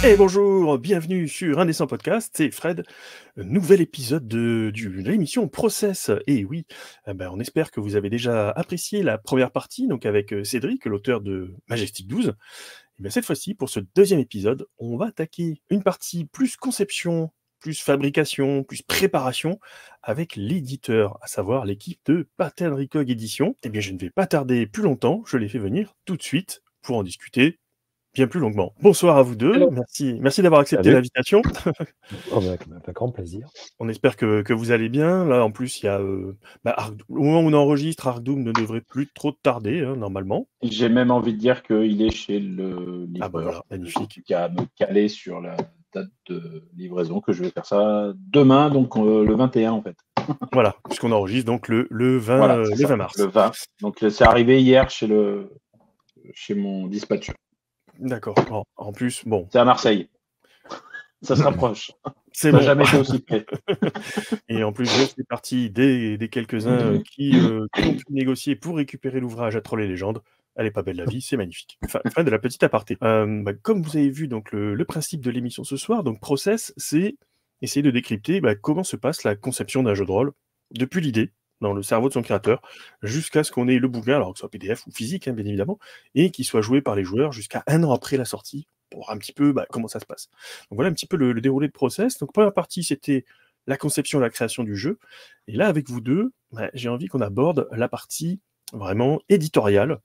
Et bonjour, bienvenue sur Indécent Podcast, c'est Fred, nouvel épisode de l'émission Process. Et oui, on espère que vous avez déjà apprécié la première partie, donc avec Cédric, l'auteur de Majestic 12. Et bien cette fois-ci, pour ce deuxième épisode, on va attaquer une partie plus conception, plus fabrication, plus préparation, avec l'éditeur, à savoir l'équipe de Pattern Recog Edition. Et bien je ne vais pas tarder plus longtemps, je les fais venir tout de suite pour en discuter bien plus longuement. Bonsoir à vous deux, Hello. merci d'avoir accepté Salut. l'invitation. Avec grand plaisir. On espère que vous allez bien. Là, en plus, il y a, au moment où on enregistre, Arc Doom ne devrait plus trop tarder, hein, normalement. J'ai même envie de dire qu'il est chez le livreur. Ah bah voilà, magnifique. Qui a me caler sur la date de livraison, que je vais faire ça demain, donc le 21 en fait. Voilà, puisqu'on enregistre donc le 20, Voilà, le 20 mars. Le 20. Donc c'est arrivé hier chez mon dispatcher. D'accord. En plus, bon. C'est à Marseille. Ça se rapproche. C'est ça bon. n'a jamais été aussi près. Et en plus, je fais partie des quelques-uns qui ont pu négocier pour récupérer l'ouvrage à Troll et Légende. Elle est pas belle la vie, c'est magnifique. Fin de la petite aparté. Comme vous avez vu donc le principe de l'émission ce soir, donc Process, c'est essayer de décrypter comment se passe la conception d'un jeu de rôle depuis l'idée dans le cerveau de son créateur jusqu'à ce qu'on ait le bouquin, alors que ce soit PDF ou physique, hein, bien évidemment, et qu'il soit joué par les joueurs jusqu'à un an après la sortie pour voir un petit peu comment ça se passe. Donc voilà un petit peu le déroulé de Process. Donc première partie, c'était la conception et la création du jeu. Et là, avec vous deux, j'ai envie qu'on aborde la partie vraiment éditoriale,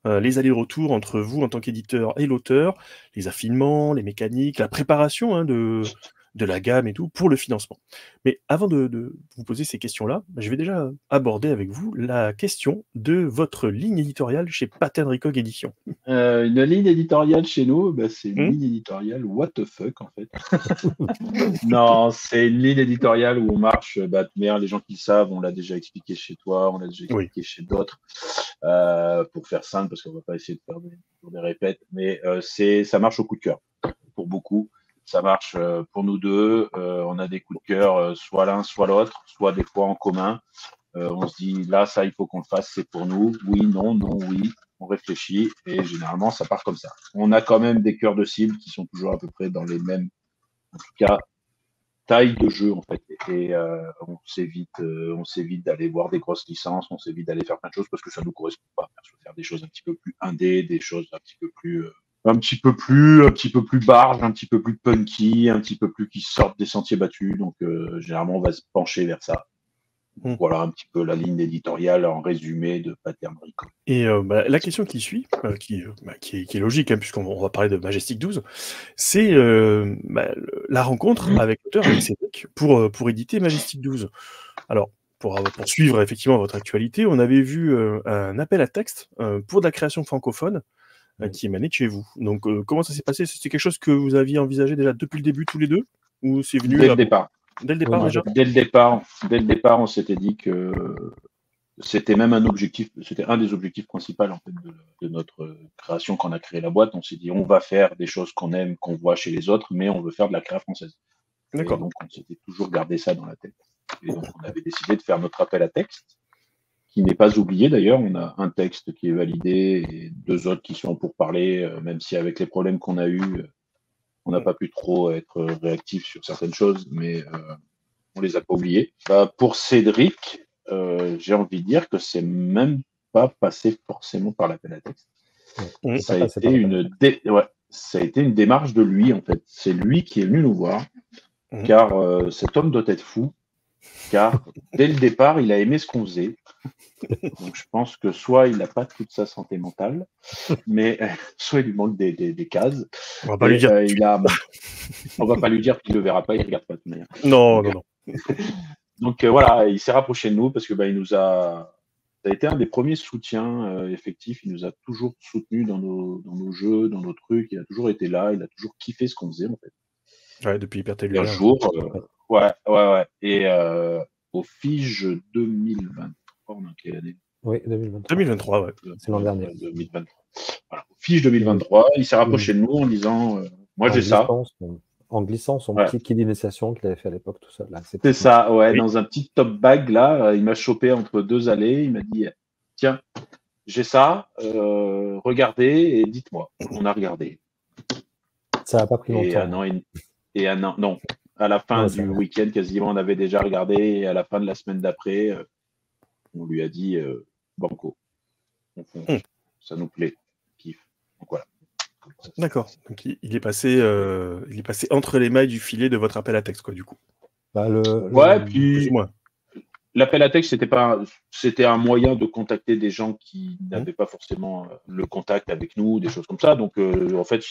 les allers-retours entre vous en tant qu'éditeur et l'auteur, les affinements, les mécaniques, la préparation de la gamme et tout pour le financement. Mais avant de vous poser ces questions-là, je vais déjà aborder avec vous la question de votre ligne éditoriale chez Pattern Recog Edition. Une ligne éditoriale chez nous, c'est une ligne éditoriale what the fuck en fait. Non, c'est une ligne éditoriale où on marche, les gens qui le savent, on l'a déjà expliqué chez toi, on l'a déjà expliqué chez d'autres, pour faire simple, parce qu'on va pas essayer de faire des répètes, mais ça marche au coup de cœur pour beaucoup. Ça marche pour nous deux. On a des coups de cœur, soit l'un, soit l'autre, soit des fois en commun. On se dit là, ça, il faut qu'on le fasse, c'est pour nous. Oui, non, non, oui. On réfléchit et généralement, ça part comme ça. On a quand même des cœurs de cible qui sont toujours à peu près dans les mêmes, en tout cas, taille de jeu en fait. Et on s'évite d'aller voir des grosses licences, on s'évite d'aller faire plein de choses parce que ça nous correspond pas. Je veux faire des choses un petit peu plus indé, des choses un petit peu plus barge, un petit peu plus punky, un petit peu plus qui sortent des sentiers battus. Donc généralement on va se pencher vers ça. Voilà un petit peu la ligne éditoriale en résumé de Pattern Recog. Et la question qui suit, qui est logique, hein, puisqu'on va parler de Majestic 12, c'est la rencontre avec l'auteur, avec Cédric, pour éditer Majestic 12. Alors, pour suivre effectivement votre actualité, on avait vu un appel à texte pour de la création francophone qui émanait de chez vous. Donc, comment ça s'est passé? C'était quelque chose que vous aviez envisagé déjà depuis le début tous les deux? Ou c'est venu dès le départ? Dès le départ déjà? Dès le départ, on s'était dit que c'était même un objectif, c'était un des objectifs principaux en fait de notre création quand on a créé la boîte. On s'est dit on va faire des choses qu'on aime, qu'on voit chez les autres, mais on veut faire de la créa française. D'accord. Et donc on s'était toujours gardé ça dans la tête. Et donc on avait décidé de faire notre appel à texte, qui n'est pas oublié d'ailleurs. On a un texte qui est validé et deux autres qui sont pour parler, même si avec les problèmes qu'on a eus, on n'a pas pu trop être réactif sur certaines choses, mais on les a pas oubliées. Pour Cédric, j'ai envie de dire que c'est même pas passé forcément par l'appel à texte. Ça a été une démarche de lui en fait. C'est lui qui est venu nous voir, car cet homme doit être fou, car dès le départ, il a aimé ce qu'on faisait. Donc je pense que soit il n'a pas toute sa santé mentale, mais soit il lui manque des cases. On va pas lui dire. On va pas lui dire qu'il le verra pas, il regarde pas de toute manière. Non. Donc voilà, il s'est rapproché de nous parce que ça a été un des premiers soutiens effectifs. Il nous a toujours soutenus dans nos jeux, dans nos trucs. Il a toujours été là, il a toujours kiffé ce qu'on faisait en fait. Ouais, depuis Hypertellulaire. Un jour, ouais. Et au Fige 2023, on a quelle année? Oui, 2023. 2023, ouais. C'est l'an dernier. 2023. Voilà. Au Fige 2023, il s'est rapproché de nous en disant moi j'ai ça. En glissant son petit kit d'initiation qu'il avait fait à l'époque tout seul. C'est ça, ouais, dans un petit top bag là, il m'a chopé entre deux allées, il m'a dit tiens, j'ai ça, regardez et dites-moi. On a regardé. Ça n'a pas pris Et longtemps. non. À la fin du week-end, quasiment, on avait déjà regardé. Et à la fin de la semaine d'après, on lui a dit banco. On fonce. Ça nous plaît. Kiff. Donc voilà. D'accord. Donc il est passé entre les mailles du filet de votre appel à texte, quoi, du coup. Puis l'appel à texte, c'était un moyen de contacter des gens qui n'avaient pas forcément le contact avec nous, des choses comme ça. Donc en fait,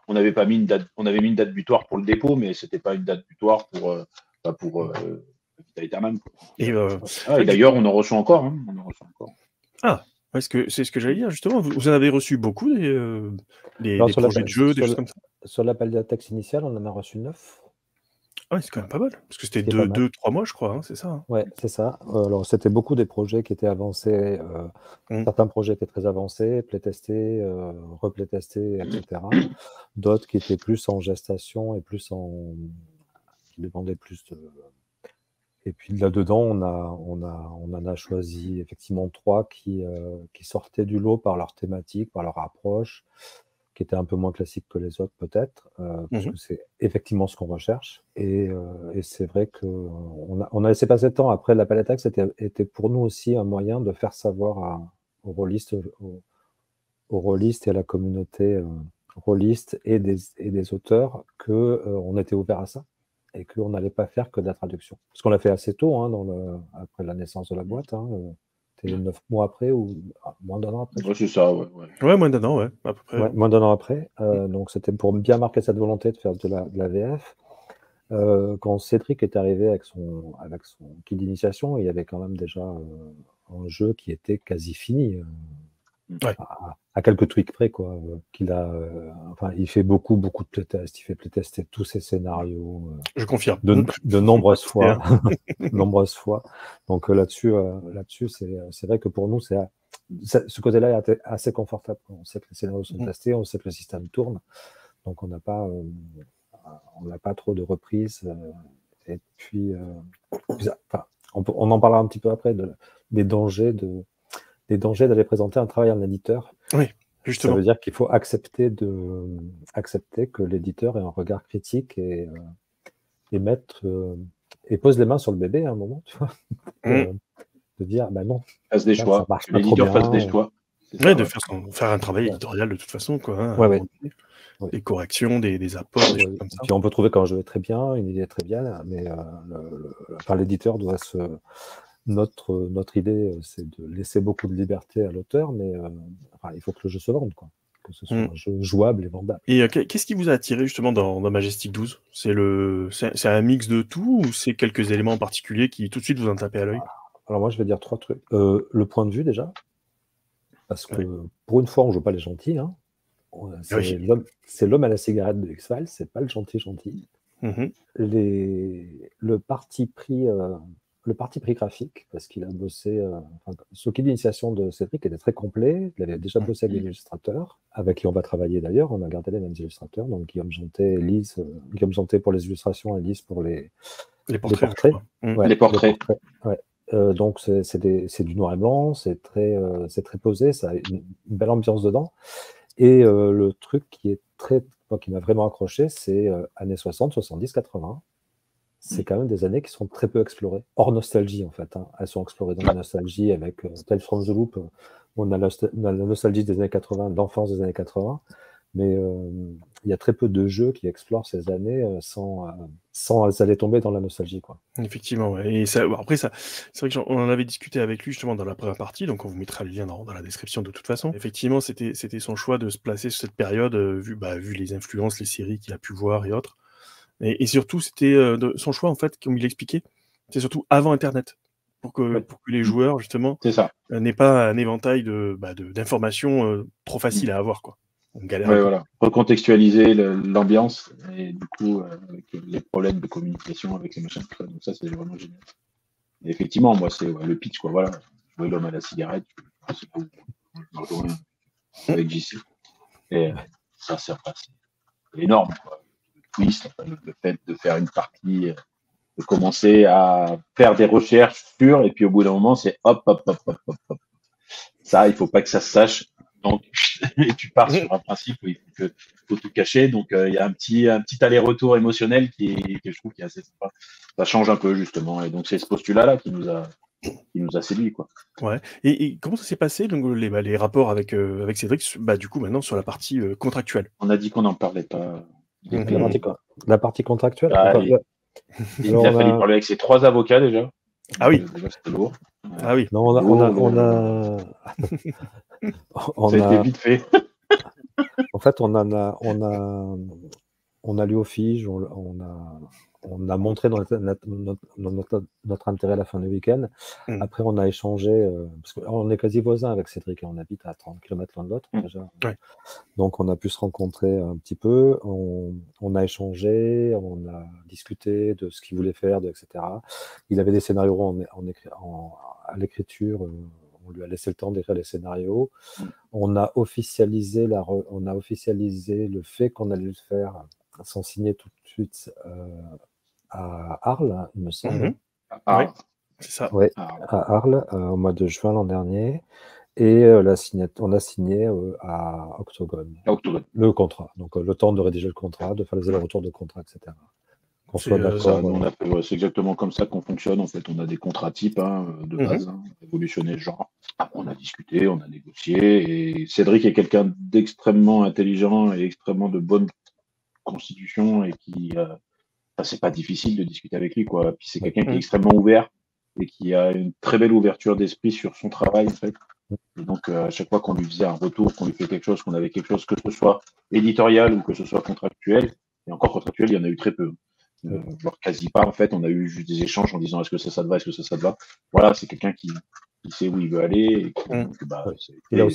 on avait mis une date butoir pour le dépôt, mais c'était pas une date butoir pour Vita Aeternam. Et d'ailleurs, on en reçoit encore. Ah. C'est ce que j'allais dire, justement. Vous en avez reçu beaucoup, des projets de jeux, des choses comme ça? Sur l'appel à texte initial, on en a reçu 9. Ah oui, c'est quand même pas mal. Parce que c'était 2-3 mois, je crois, hein, c'est ça, hein. Ouais, c'est ça. Alors, c'était beaucoup des projets qui étaient avancés. Certains projets étaient très avancés, playtestés, replaytestés, etc. D'autres qui étaient plus en gestation et qui demandaient plus de... Et puis là-dedans, on en a choisi effectivement 3 qui sortaient du lot par leur thématique, par leur approche, qui étaient un peu moins classiques que les autres peut-être, parce que c'est effectivement ce qu'on recherche. Et c'est vrai qu'on a laissé passer le temps. Après, l'appel à texte était pour nous aussi un moyen de faire savoir aux rôlistes et à la communauté rôliste et des auteurs qu'on était ouvert à ça. Et qu'on n'allait pas faire que de la traduction. Parce qu'on l'a fait assez tôt, après la naissance de la boîte. C'était 9 mois après ou moins d'un an après. Ouais, c'est ça, ouais. Ouais, moins d'un an, ouais, à peu près. Ouais, moins d'un an après. Donc c'était pour bien marquer cette volonté de faire de la VF. Quand Cédric est arrivé avec son kit d'initiation, il y avait quand même déjà un jeu qui était quasi fini. À quelques tweaks près, quoi. Il fait beaucoup de playtests. Il fait playtester tous ses scénarios. Je confirme. De nombreuses fois. Nombreuses fois. Donc là-dessus, c'est vrai que pour nous, ce côté-là est assez confortable. On sait que les scénarios sont testés, on sait que le système tourne. Donc on n'a pas trop de reprises. Et puis, on en parlera un petit peu après des dangers d'aller présenter un travail en éditeur. Oui, justement. Ça veut dire qu'il faut accepter que l'éditeur ait un regard critique et pose les mains sur le bébé à un moment, tu vois. De dire, non. Fasse des choix. L'éditeur fasse des choix. Ouais, de faire un travail éditorial de toute façon, quoi. Des corrections, des apports, des choses comme ça. Puis on peut trouver qu'un jeu est très bien, une idée est très bien, mais l'éditeur doit notre idée, c'est de laisser beaucoup de liberté à l'auteur, mais il faut que le jeu se vende, quoi. Que ce soit un jeu jouable et vendable. Et qu'est-ce qui vous a attiré justement dans Majestic 12 ? C'est un mix de tout ou c'est quelques éléments en particulier qui tout de suite vous ont tapé à l'œil ? Alors moi, je vais dire 3 trucs. Le point de vue déjà, parce que pour une fois, on ne joue pas les gentils. C'est l'homme à la cigarette de X-Files, c'est pas le gentil. Le parti pris graphique, parce qu'il a bossé... ce kit d'initiation de Cédric était très complet. Il avait déjà bossé avec des illustrateurs, avec qui on va travailler d'ailleurs. On a gardé les mêmes illustrateurs, donc Guillaume Janté pour les illustrations et Lise pour les portraits. Les portraits. Donc c'est du noir et blanc, c'est très posé, ça a une belle ambiance dedans. Et le truc qui m'a vraiment accroché, c'est années 60, 70, 80. C'est quand même des années qui sont très peu explorées. Hors nostalgie, en fait. Elles sont explorées dans la nostalgie avec Tales from the Loop. On a la nostalgie des années 80, l'enfance des années 80. Mais il y a très peu de jeux qui explorent ces années sans aller tomber dans la nostalgie, quoi. Effectivement, ouais. Et après, c'est vrai qu'on en avait discuté avec lui justement dans la première partie, donc on vous mettra le lien dans la description de toute façon. Effectivement, c'était son choix de se placer sur cette période, vu les influences, les séries qu'il a pu voir et autres. Et surtout, c'était son choix, en fait, comme il l'expliquait, c'est surtout avant Internet, pour que les joueurs, justement, n'aient pas un éventail d'informations trop faciles à avoir, quoi. On galère. Voilà. Recontextualiser l'ambiance et du coup, avec les problèmes de communication avec les machins. Donc ça, c'est vraiment génial. Et effectivement, moi, c'est le pitch, quoi. Voilà. Jouer l'homme à la cigarette, c'est pas où avec JC. Et ça, c'est énorme, quoi. Twist, le fait de faire une partie, de commencer à faire des recherches et puis au bout d'un moment, c'est hop. Ça, il faut pas que ça se sache. Donc, et tu pars sur un principe où il faut tout cacher. Donc, il y a un petit aller-retour émotionnel que je trouve qui est assez sympa. Ça change un peu, justement. Et donc, c'est ce postulat-là qui nous a séduit, quoi. Ouais. Et comment ça s'est passé, donc, les rapports avec Cédric, du coup, maintenant, sur la partie contractuelle? On a dit qu'on n'en parlait pas. La partie contractuelle. Il a fallu parler avec ses 3 avocats déjà. Ah oui. Déjà, c'était lourd. Ah oui. Non, Ça a été vite fait. En fait, on a lu au fige, on a montré notre intérêt à la fin du week-end. Après, on a échangé, parce qu'on est quasi voisins avec Cédric, et on habite à 30 km l'un de l'autre déjà. Ouais. Donc, on a pu se rencontrer un petit peu, on a échangé, on a discuté de ce qu'il voulait faire, etc. Il avait des scénarios à l'écriture. On lui a laissé le temps d'écrire les scénarios. On a officialisé le fait qu'on allait le faire sans signer tout de suite à Arles, il me semble. Oui, c'est ça. Ouais, à Arles, au mois de juin l'an dernier. Et on a signé à Octogone. Le contrat. Donc le temps de rédiger le contrat, de faire les allers-retours de contrat, etc. Qu'on soit d'accord. C'est exactement comme ça qu'on fonctionne. En fait, on a des contrats types de base, évolutionner genre. Après, on a discuté, on a négocié. Et Cédric est quelqu'un d'extrêmement intelligent et extrêmement de bonne constitution et qui, c'est pas difficile de discuter avec lui, quoi. Puis c'est quelqu'un qui est extrêmement ouvert et qui a une très belle ouverture d'esprit sur son travail, en fait. Et donc, à chaque fois qu'on lui faisait un retour, qu'on lui fait quelque chose, qu'on avait quelque chose, que ce soit éditorial ou que ce soit contractuel, et encore contractuel, il y en a eu très peu. Voire quasi pas, en fait. On a eu juste des échanges en disant est-ce que ça te va, est-ce que ça te va. Voilà, c'est quelqu'un qui sait où il veut aller. Et il a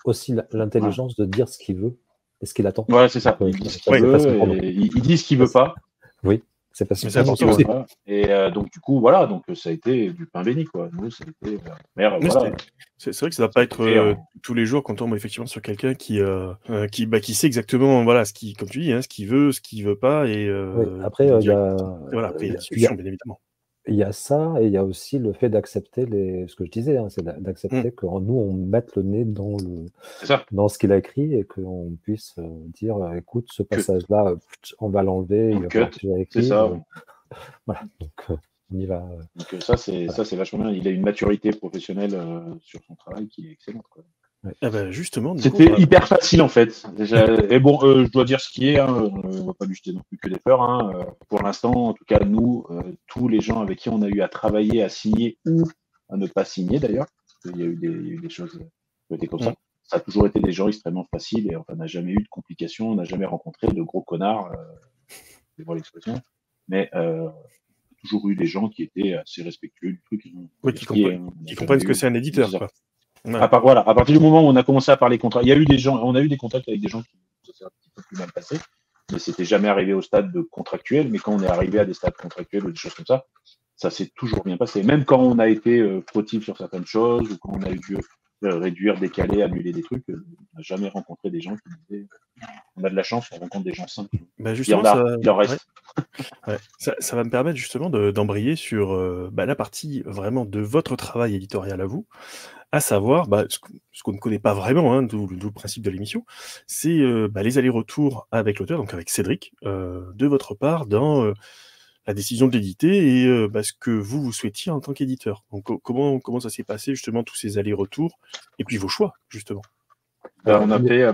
aussi l'intelligence de dire ce qu'il veut et ce qu'il attend. Ouais, c'est ça. Il dit ce qu'il veut, il dit ce qu'il veut pas. Oui, c'est parce que c'est important aussi. Et donc, du coup, voilà, donc ça a été du pain béni, quoi. Nous, ça a été. C'est vrai que ça ne va pas être tous les jours qu'on tombe effectivement sur quelqu'un qui sait exactement, voilà, comme tu dis, ce qu'il veut, ce qu'il veut pas. Et, après, il y a la discussion, bien évidemment. Il y a ça, et il y a aussi le fait d'accepter ce que je disais, c'est d'accepter que nous, on mette le nez dans ce qu'il a écrit et qu'on puisse dire, écoute, ce passage-là, on va l'enlever, il va falloir que tu aies écrit. C'est ça. Voilà, donc on y va. Donc ça, c'est vachement bien. Il a une maturité professionnelle sur son travail qui est excellente, quoi. Ouais. Justement, c'était hyper facile en fait. Déjà, et bon, je dois dire ce qui est, on va pas lui jeter non plus que des fleurs. Pour l'instant, en tout cas, nous, tous les gens avec qui on a eu à travailler, à signer ou à ne pas signer d'ailleurs, il y a eu des choses qui ont été comme ça. Ça a toujours été des gens extrêmement faciles et on n'a jamais eu de complications, on n'a jamais rencontré de gros connards, c'est pour l'expression, mais toujours eu des gens qui étaient assez respectueux du truc. Qui comprennent ce que c'est un éditeur, quoi. Ouais. À partir du moment où on a commencé à parler contrat, on a eu des contacts avec des gens qui ça s'est un petit peu plus mal passé, mais c'était jamais arrivé au stade de contractuel. Mais quand on est arrivé à des stades contractuels ou des choses comme ça s'est toujours bien passé. Même quand on a été fautif sur certaines choses ou quand on a eu dû réduire, décaler, annuler des trucs, on n'a jamais rencontré des gens qui disaient on a de la chance, on rencontre des gens simples. Justement, il en reste. Ça va me permettre justement d'embrayer sur la partie vraiment de votre travail éditorial à vous, à savoir ce qu'on ne connaît pas vraiment, d'où le principe de l'émission, c'est les allers-retours avec l'auteur, donc avec Cédric, de votre part dans la décision de l'éditer et ce que vous souhaitiez en tant qu'éditeur. Donc comment ça s'est passé justement tous ces allers-retours et puis vos choix justement. On a fait.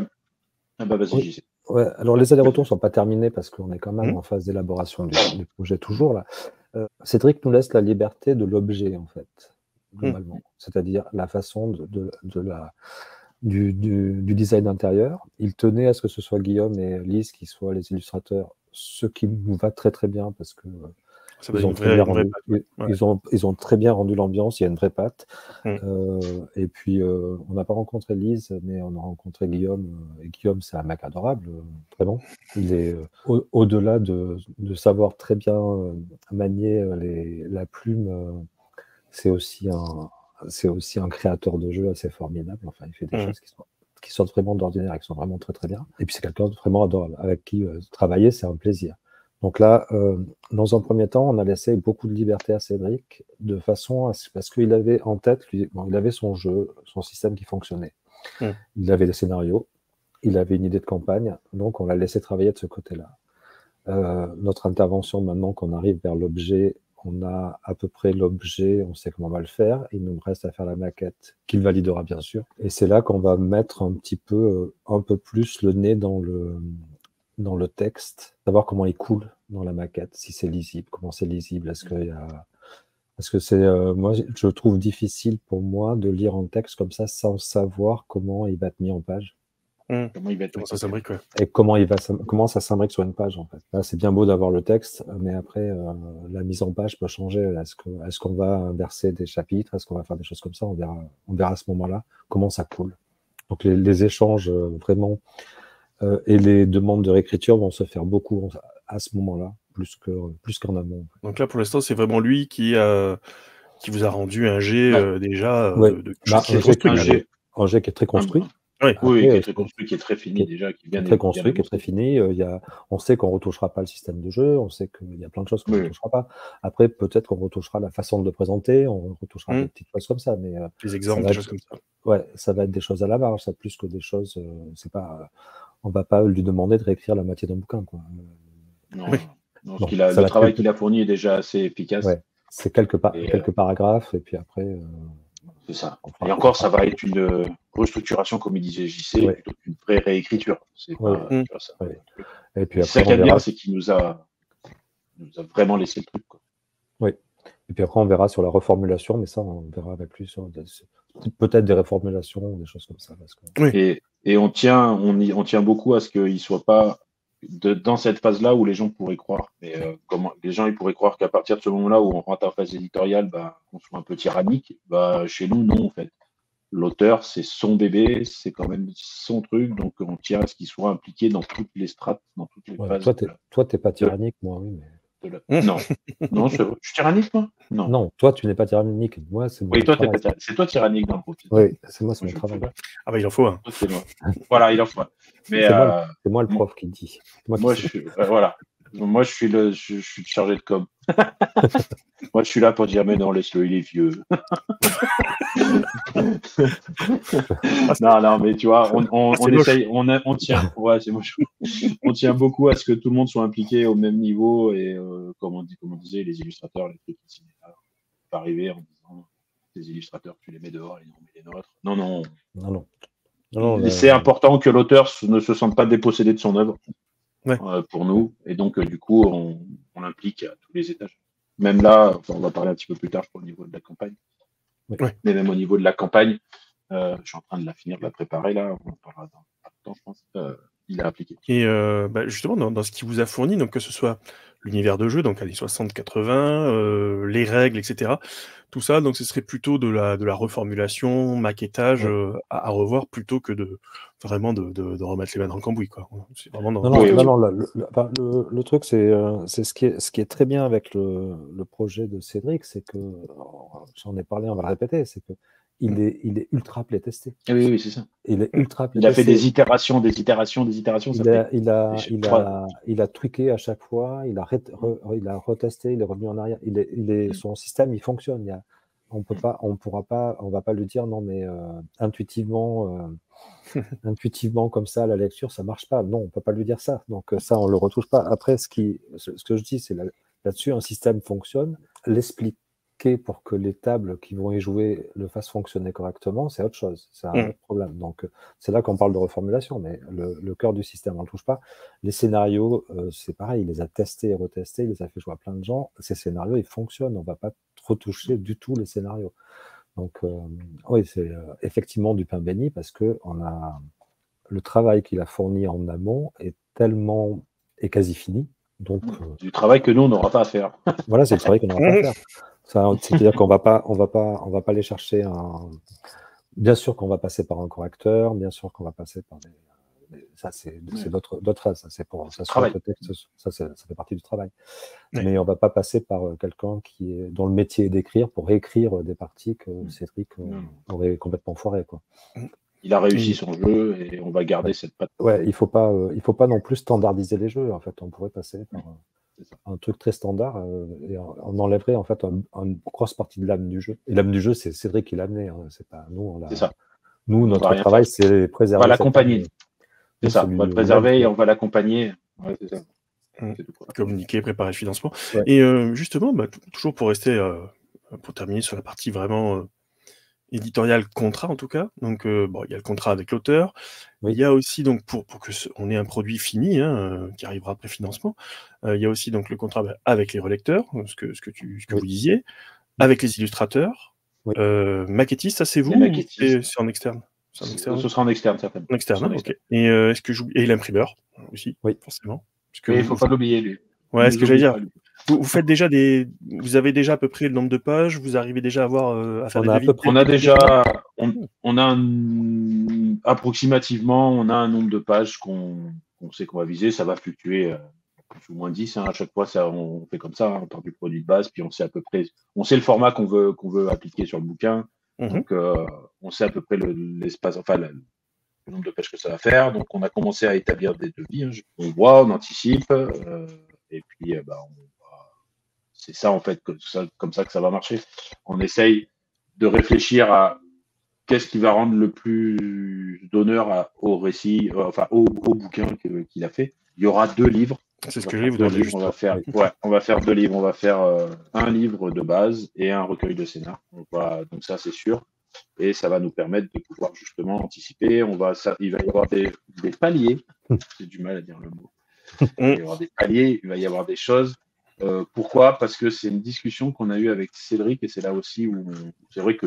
Vas-y, JC. Ouais, alors les allers-retours ne sont pas terminés parce qu'on est quand même en phase d'élaboration du projet toujours là. Cédric nous laisse la liberté de l'objet en fait, globalement. C'est-à-dire la façon du design intérieur. Il tenait à ce que ce soit Guillaume et Lise qui soient les illustrateurs, ce qui nous va très très bien parce que ils ont très bien rendu l'ambiance, il y a une vraie patte. Et puis, on n'a pas rencontré Lise, mais on a rencontré Guillaume. Et Guillaume, c'est un mec adorable, vraiment. Il est au-delà de savoir très bien manier la plume. C'est aussi un créateur de jeux assez formidable. Enfin, il fait des choses qui sortent vraiment d'ordinaire et qui sont vraiment très très bien. Et puis, c'est quelqu'un de vraiment adorable, avec qui travailler, c'est un plaisir. Donc là, dans un premier temps, on a laissé beaucoup de liberté à Cédric, de façon parce qu'il avait en tête, il avait son jeu, son système qui fonctionnait. Il avait des scénarios, il avait une idée de campagne, donc on l'a laissé travailler de ce côté-là. Notre intervention, maintenant qu'on arrive vers l'objet, on a à peu près l'objet, on sait comment on va le faire. Il nous reste à faire la maquette, qu'il validera bien sûr. Et c'est là qu'on va mettre un peu plus le nez dans le texte, savoir comment il coule dans la maquette, si c'est lisible, comment c'est lisible, est-ce qu'il y a... Parce que c'est, moi, je trouve difficile pour moi de lire un texte comme ça sans savoir comment il va être mis en page. Comment il va être ça s'imbrique, ouais. Et comment ça s'imbrique sur une page, en fait. Là, c'est bien beau d'avoir le texte, mais après, la mise en page peut changer. Est-ce qu'on va inverser des chapitres? Est-ce qu'on va faire des choses comme ça? On verra à ce moment-là comment ça coule. Donc, les échanges, vraiment, et les demandes de réécriture vont se faire beaucoup à ce moment-là, plus qu'en amont. Donc là, pour l'instant, c'est vraiment lui qui vous a rendu un jet déjà de un jet qui est très construit. Oui, qui est très construit, qui est très fini déjà, qui est bien très construit, qui est très fini. On sait qu'on ne retouchera pas le système de jeu, on sait qu'il y a plein de choses qu'on ne retouchera pas. Après, peut-être qu'on retouchera la façon de le présenter, on retouchera des petites choses comme ça. Mais, des exemples, des choses comme ça. Ouais, ça va être des choses à la marge, ça plus que des choses. C'est pas, on ne va pas lui demander de réécrire la moitié d'un bouquin, quoi. Non, le travail qu'il a fourni est déjà assez efficace. Ouais, c'est quelques paragraphes, et puis après. C'est ça. Et encore, ça va être une restructuration, comme il disait JC, plutôt qu'une vraie réécriture. C'est pas, tu vois, ça. Et puis après, ça qui est bien, c'est qu'il nous a vraiment laissé le truc, quoi. Oui. Et puis après, on verra sur la reformulation, mais ça, on verra avec lui sur peut-être des reformulations, des choses comme ça. Parce que... Et on tient beaucoup à ce qu'il ne soit pas dans cette phase-là où les gens pourraient croire. Mais les gens ils pourraient croire qu'à partir de ce moment-là où on rentre en phase éditoriale, on soit un peu tyrannique. Chez nous, non, en fait. L'auteur, c'est son bébé, c'est quand même son truc, donc on tient à ce qu'il soit impliqué dans toutes les strates, dans toutes les phases. Toi, tu n'es pas tyrannique, moi, oui. Mais... Non, je suis tyrannique, moi? Non, toi, tu n'es pas tyrannique. Moi, c'est oui, toi, c'est toi tyrannique dans le groupe. Oui, c'est mon travail. Ah bah, il en faut un. Voilà, il en faut un. Mais c'est moi le prof qui dit. Moi, je suis, voilà. Moi, je suis chargé de com. Moi, je suis là pour dire, mais non, laisse-le, il est vieux. non, mais tu vois, on essaye, on tient. Ouais, c'est moche. On tient beaucoup à ce que tout le monde soit impliqué au même niveau et comme on disait, les illustrateurs, les trucs ici, pas arriver en disant, les illustrateurs, tu les mets dehors et on met les nôtres. Non. C'est important que l'auteur ne se sente pas dépossédé de son œuvre. Pour nous, et donc du coup on l'implique à tous les étages. Même là, on va parler un petit peu plus tard au niveau de la campagne, mais même au niveau de la campagne, je suis en train de la finir, de la préparer là, on en parlera dans pas de temps, je pense. Il est appliqué. Et justement, dans ce qu'il vous a fourni, donc que ce soit l'univers de jeu, donc années 60-80, les règles, etc. Tout ça, donc ce serait plutôt de la reformulation, maquettage à revoir, plutôt que de remettre les mains dans le cambouis, quoi. C'est vraiment le truc, c'est ce qui est très bien avec le projet de Cédric, c'est que, j'en ai parlé, on va le répéter, c'est que il est ultra playtesté. Oui, c'est ça. Il est ultra playtesté. Il a fait des itérations. Il a tweaké à chaque fois, il a retesté, il est revenu en arrière. Son système, il fonctionne. On va pas lui dire non, mais intuitivement comme ça, la lecture, ça marche pas. Non, on peut pas lui dire ça. Donc ça, on le retouche pas. Après, ce que je dis, c'est là-dessus, un système fonctionne, l'expliquer pour que les tables qui vont y jouer le fassent fonctionner correctement, c'est autre chose. C'est un autre problème. Donc c'est là qu'on parle de reformulation, mais le cœur du système, on le touche pas. Les scénarios, c'est pareil, il les a testés et retestés, il les a fait jouer à plein de gens. Ces scénarios, ils fonctionnent. On va pas retoucher du tout les scénarios. Donc, oui, c'est effectivement du pain béni parce que le travail qu'il a fourni en amont est quasi fini. Donc, du travail que nous, on n'aura pas à faire. Voilà, c'est le travail qu'on n'aura pas à faire. C'est-à-dire qu'on va pas aller chercher Bien sûr qu'on va passer par un correcteur, bien sûr qu'on va passer par ça, c'est d'autres phases. Ça, c'est pour s'assurer que le texte, ça fait partie du travail. Mais on ne va pas passer par quelqu'un dont le métier est d'écrire pour réécrire des parties que Cédric aurait complètement foiré, quoi. Il a réussi son jeu et on va garder cette patte. Ouais, il faut pas non plus standardiser les jeux. En fait, on pourrait passer par un truc très standard et on enlèverait en fait une grosse partie de l'âme du jeu. Et l'âme du jeu, c'est Cédric qui l'a amené. C'est pas nous. C'est ça. Nous, On va notre rien travail, faire. c'est On préserver. va l'accompagner. Nous, C'est ça. celui On va le de préserver Noël, et on va l'accompagner. Ouais, c'est ça. C'est tout, quoi. Communiquer, préparer le financement. Ouais. Et justement, toujours pour rester, pour terminer sur la partie vraiment éditoriale contrat en tout cas. Donc il y a le contrat avec l'auteur. Oui. Il y a aussi donc pour que on ait un produit fini qui arrivera après financement. Il y a aussi donc le contrat avec les relecteurs, ce que Oui. vous disiez, avec les illustrateurs, Oui. maquettistes, ça c'est vous Les ou maquettistes. c'est en externe? C'est en externe. Ce sera en externe, certainement. En externe, Ce sera en ok. externe. Et est-ce que et l'imprimeur aussi, Oui. forcément. Mais il ne faut pas l'oublier, lui. Ouais, ce que j'allais dire. Pas, lui. Vous faites déjà vous avez déjà à peu près le nombre de pages, vous arrivez déjà à avoir à faire On des a à devis. peu près- On a déjà, on a approximativement, on a un nombre de pages qu'on sait qu'on va viser. Ça va fluctuer plus ou moins 10. À chaque fois, on fait comme ça, en tant que produit de base. Puis on sait à peu près, on sait le format qu'on veut appliquer sur le bouquin. Donc, on sait à peu près l'espace, enfin, le nombre de pages que ça va faire. Donc, on a commencé à établir des devis. On voit, on anticipe. Et puis, c'est ça, en fait, comme ça que ça va marcher. On essaye de réfléchir à qu'est-ce qui va rendre le plus d'honneur au récit, enfin au bouquin qu'il a fait. Il y aura 2 livres. C'est ce que je vais vous demander. On va faire 2 livres. On va faire un livre de base et un recueil de scénar. Donc ça, c'est sûr. Et ça va nous permettre de pouvoir justement anticiper. Il va y avoir des paliers. J'ai du mal à dire le mot. Il va y avoir des paliers. Il va y avoir des choses. Pourquoi? Parce que c'est une discussion qu'on a eue avec Cédric et c'est là aussi où c'est vrai que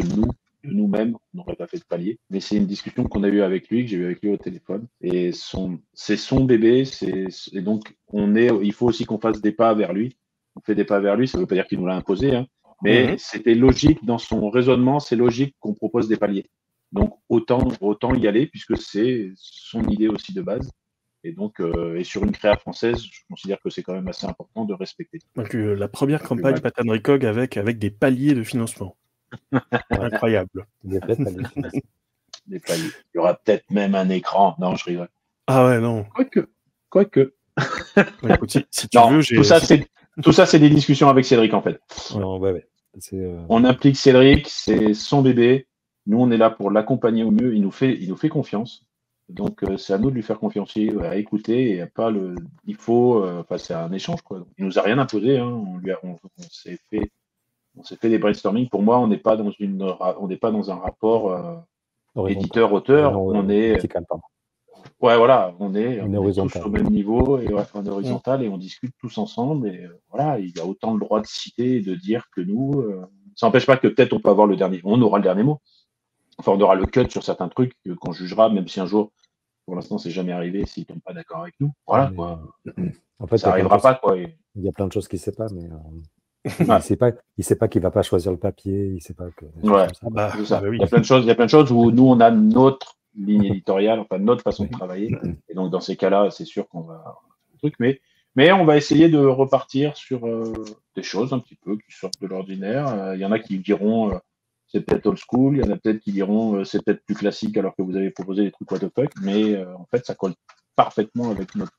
nous-mêmes, on n'aurait pas fait de palier, mais c'est une discussion qu'on a eue avec lui, que j'ai eue avec lui au téléphone. Et c'est son bébé, et donc il faut aussi qu'on fasse des pas vers lui. On fait des pas vers lui, ça ne veut pas dire qu'il nous l'a imposé, hein, mais c'était logique dans son raisonnement, c'est logique qu'on propose des paliers. Donc autant y aller puisque c'est son idée aussi de base. Et donc, et sur une créa française, je considère que c'est quand même assez important de respecter. Donc, la première campagne Pattern Recog avec des paliers de financement. Incroyable. Des paliers. Des paliers. Il y aura peut-être même un écran. Non, je rigole. Ah ouais, non. Quoique. Écoute, si tu veux, tout ça, c'est des discussions avec Cédric, en fait. Non, ouais. On implique Cédric, c'est son bébé. Nous, on est là pour l'accompagner au mieux. Il nous fait confiance. Donc, c'est à nous de lui faire confiance, à écouter et à pas le. Il faut. C'est un échange, quoi. Il nous a rien imposé. Hein. On s'est fait des brainstorming. Pour moi, on n'est pas dans un rapport éditeur-auteur. On est. Ouais, voilà. On est tous au même niveau et on est horizontal et on discute tous ensemble. Et voilà, il a autant le droit de citer et de dire que nous. Ça n'empêche pas que peut-être on peut avoir le dernier. On aura le dernier mot. Enfin, on aura le cut sur certains trucs qu'on jugera, même si un jour, pour l'instant, c'est jamais arrivé, s'ils ne tombent pas d'accord avec nous. Voilà, quoi. En fait, ça n'arrivera pas, quoi. Il y a plein de choses qu'il ne sait pas, mais il ne sait pas qu'il ne va pas choisir le papier, il ne sait pas que. Ouais, c'est ça. Oui. Il y a plein de choses où nous, on a notre ligne éditoriale, enfin, notre façon de travailler. Et donc, dans ces cas-là, c'est sûr qu'on va. Mais on va essayer de repartir sur des choses un petit peu qui sortent de l'ordinaire. Il y en a qui diront. C'est peut-être old school, il y en a peut-être qui diront c'est peut-être plus classique alors que vous avez proposé des trucs what the fuck, mais en fait ça colle parfaitement avec notre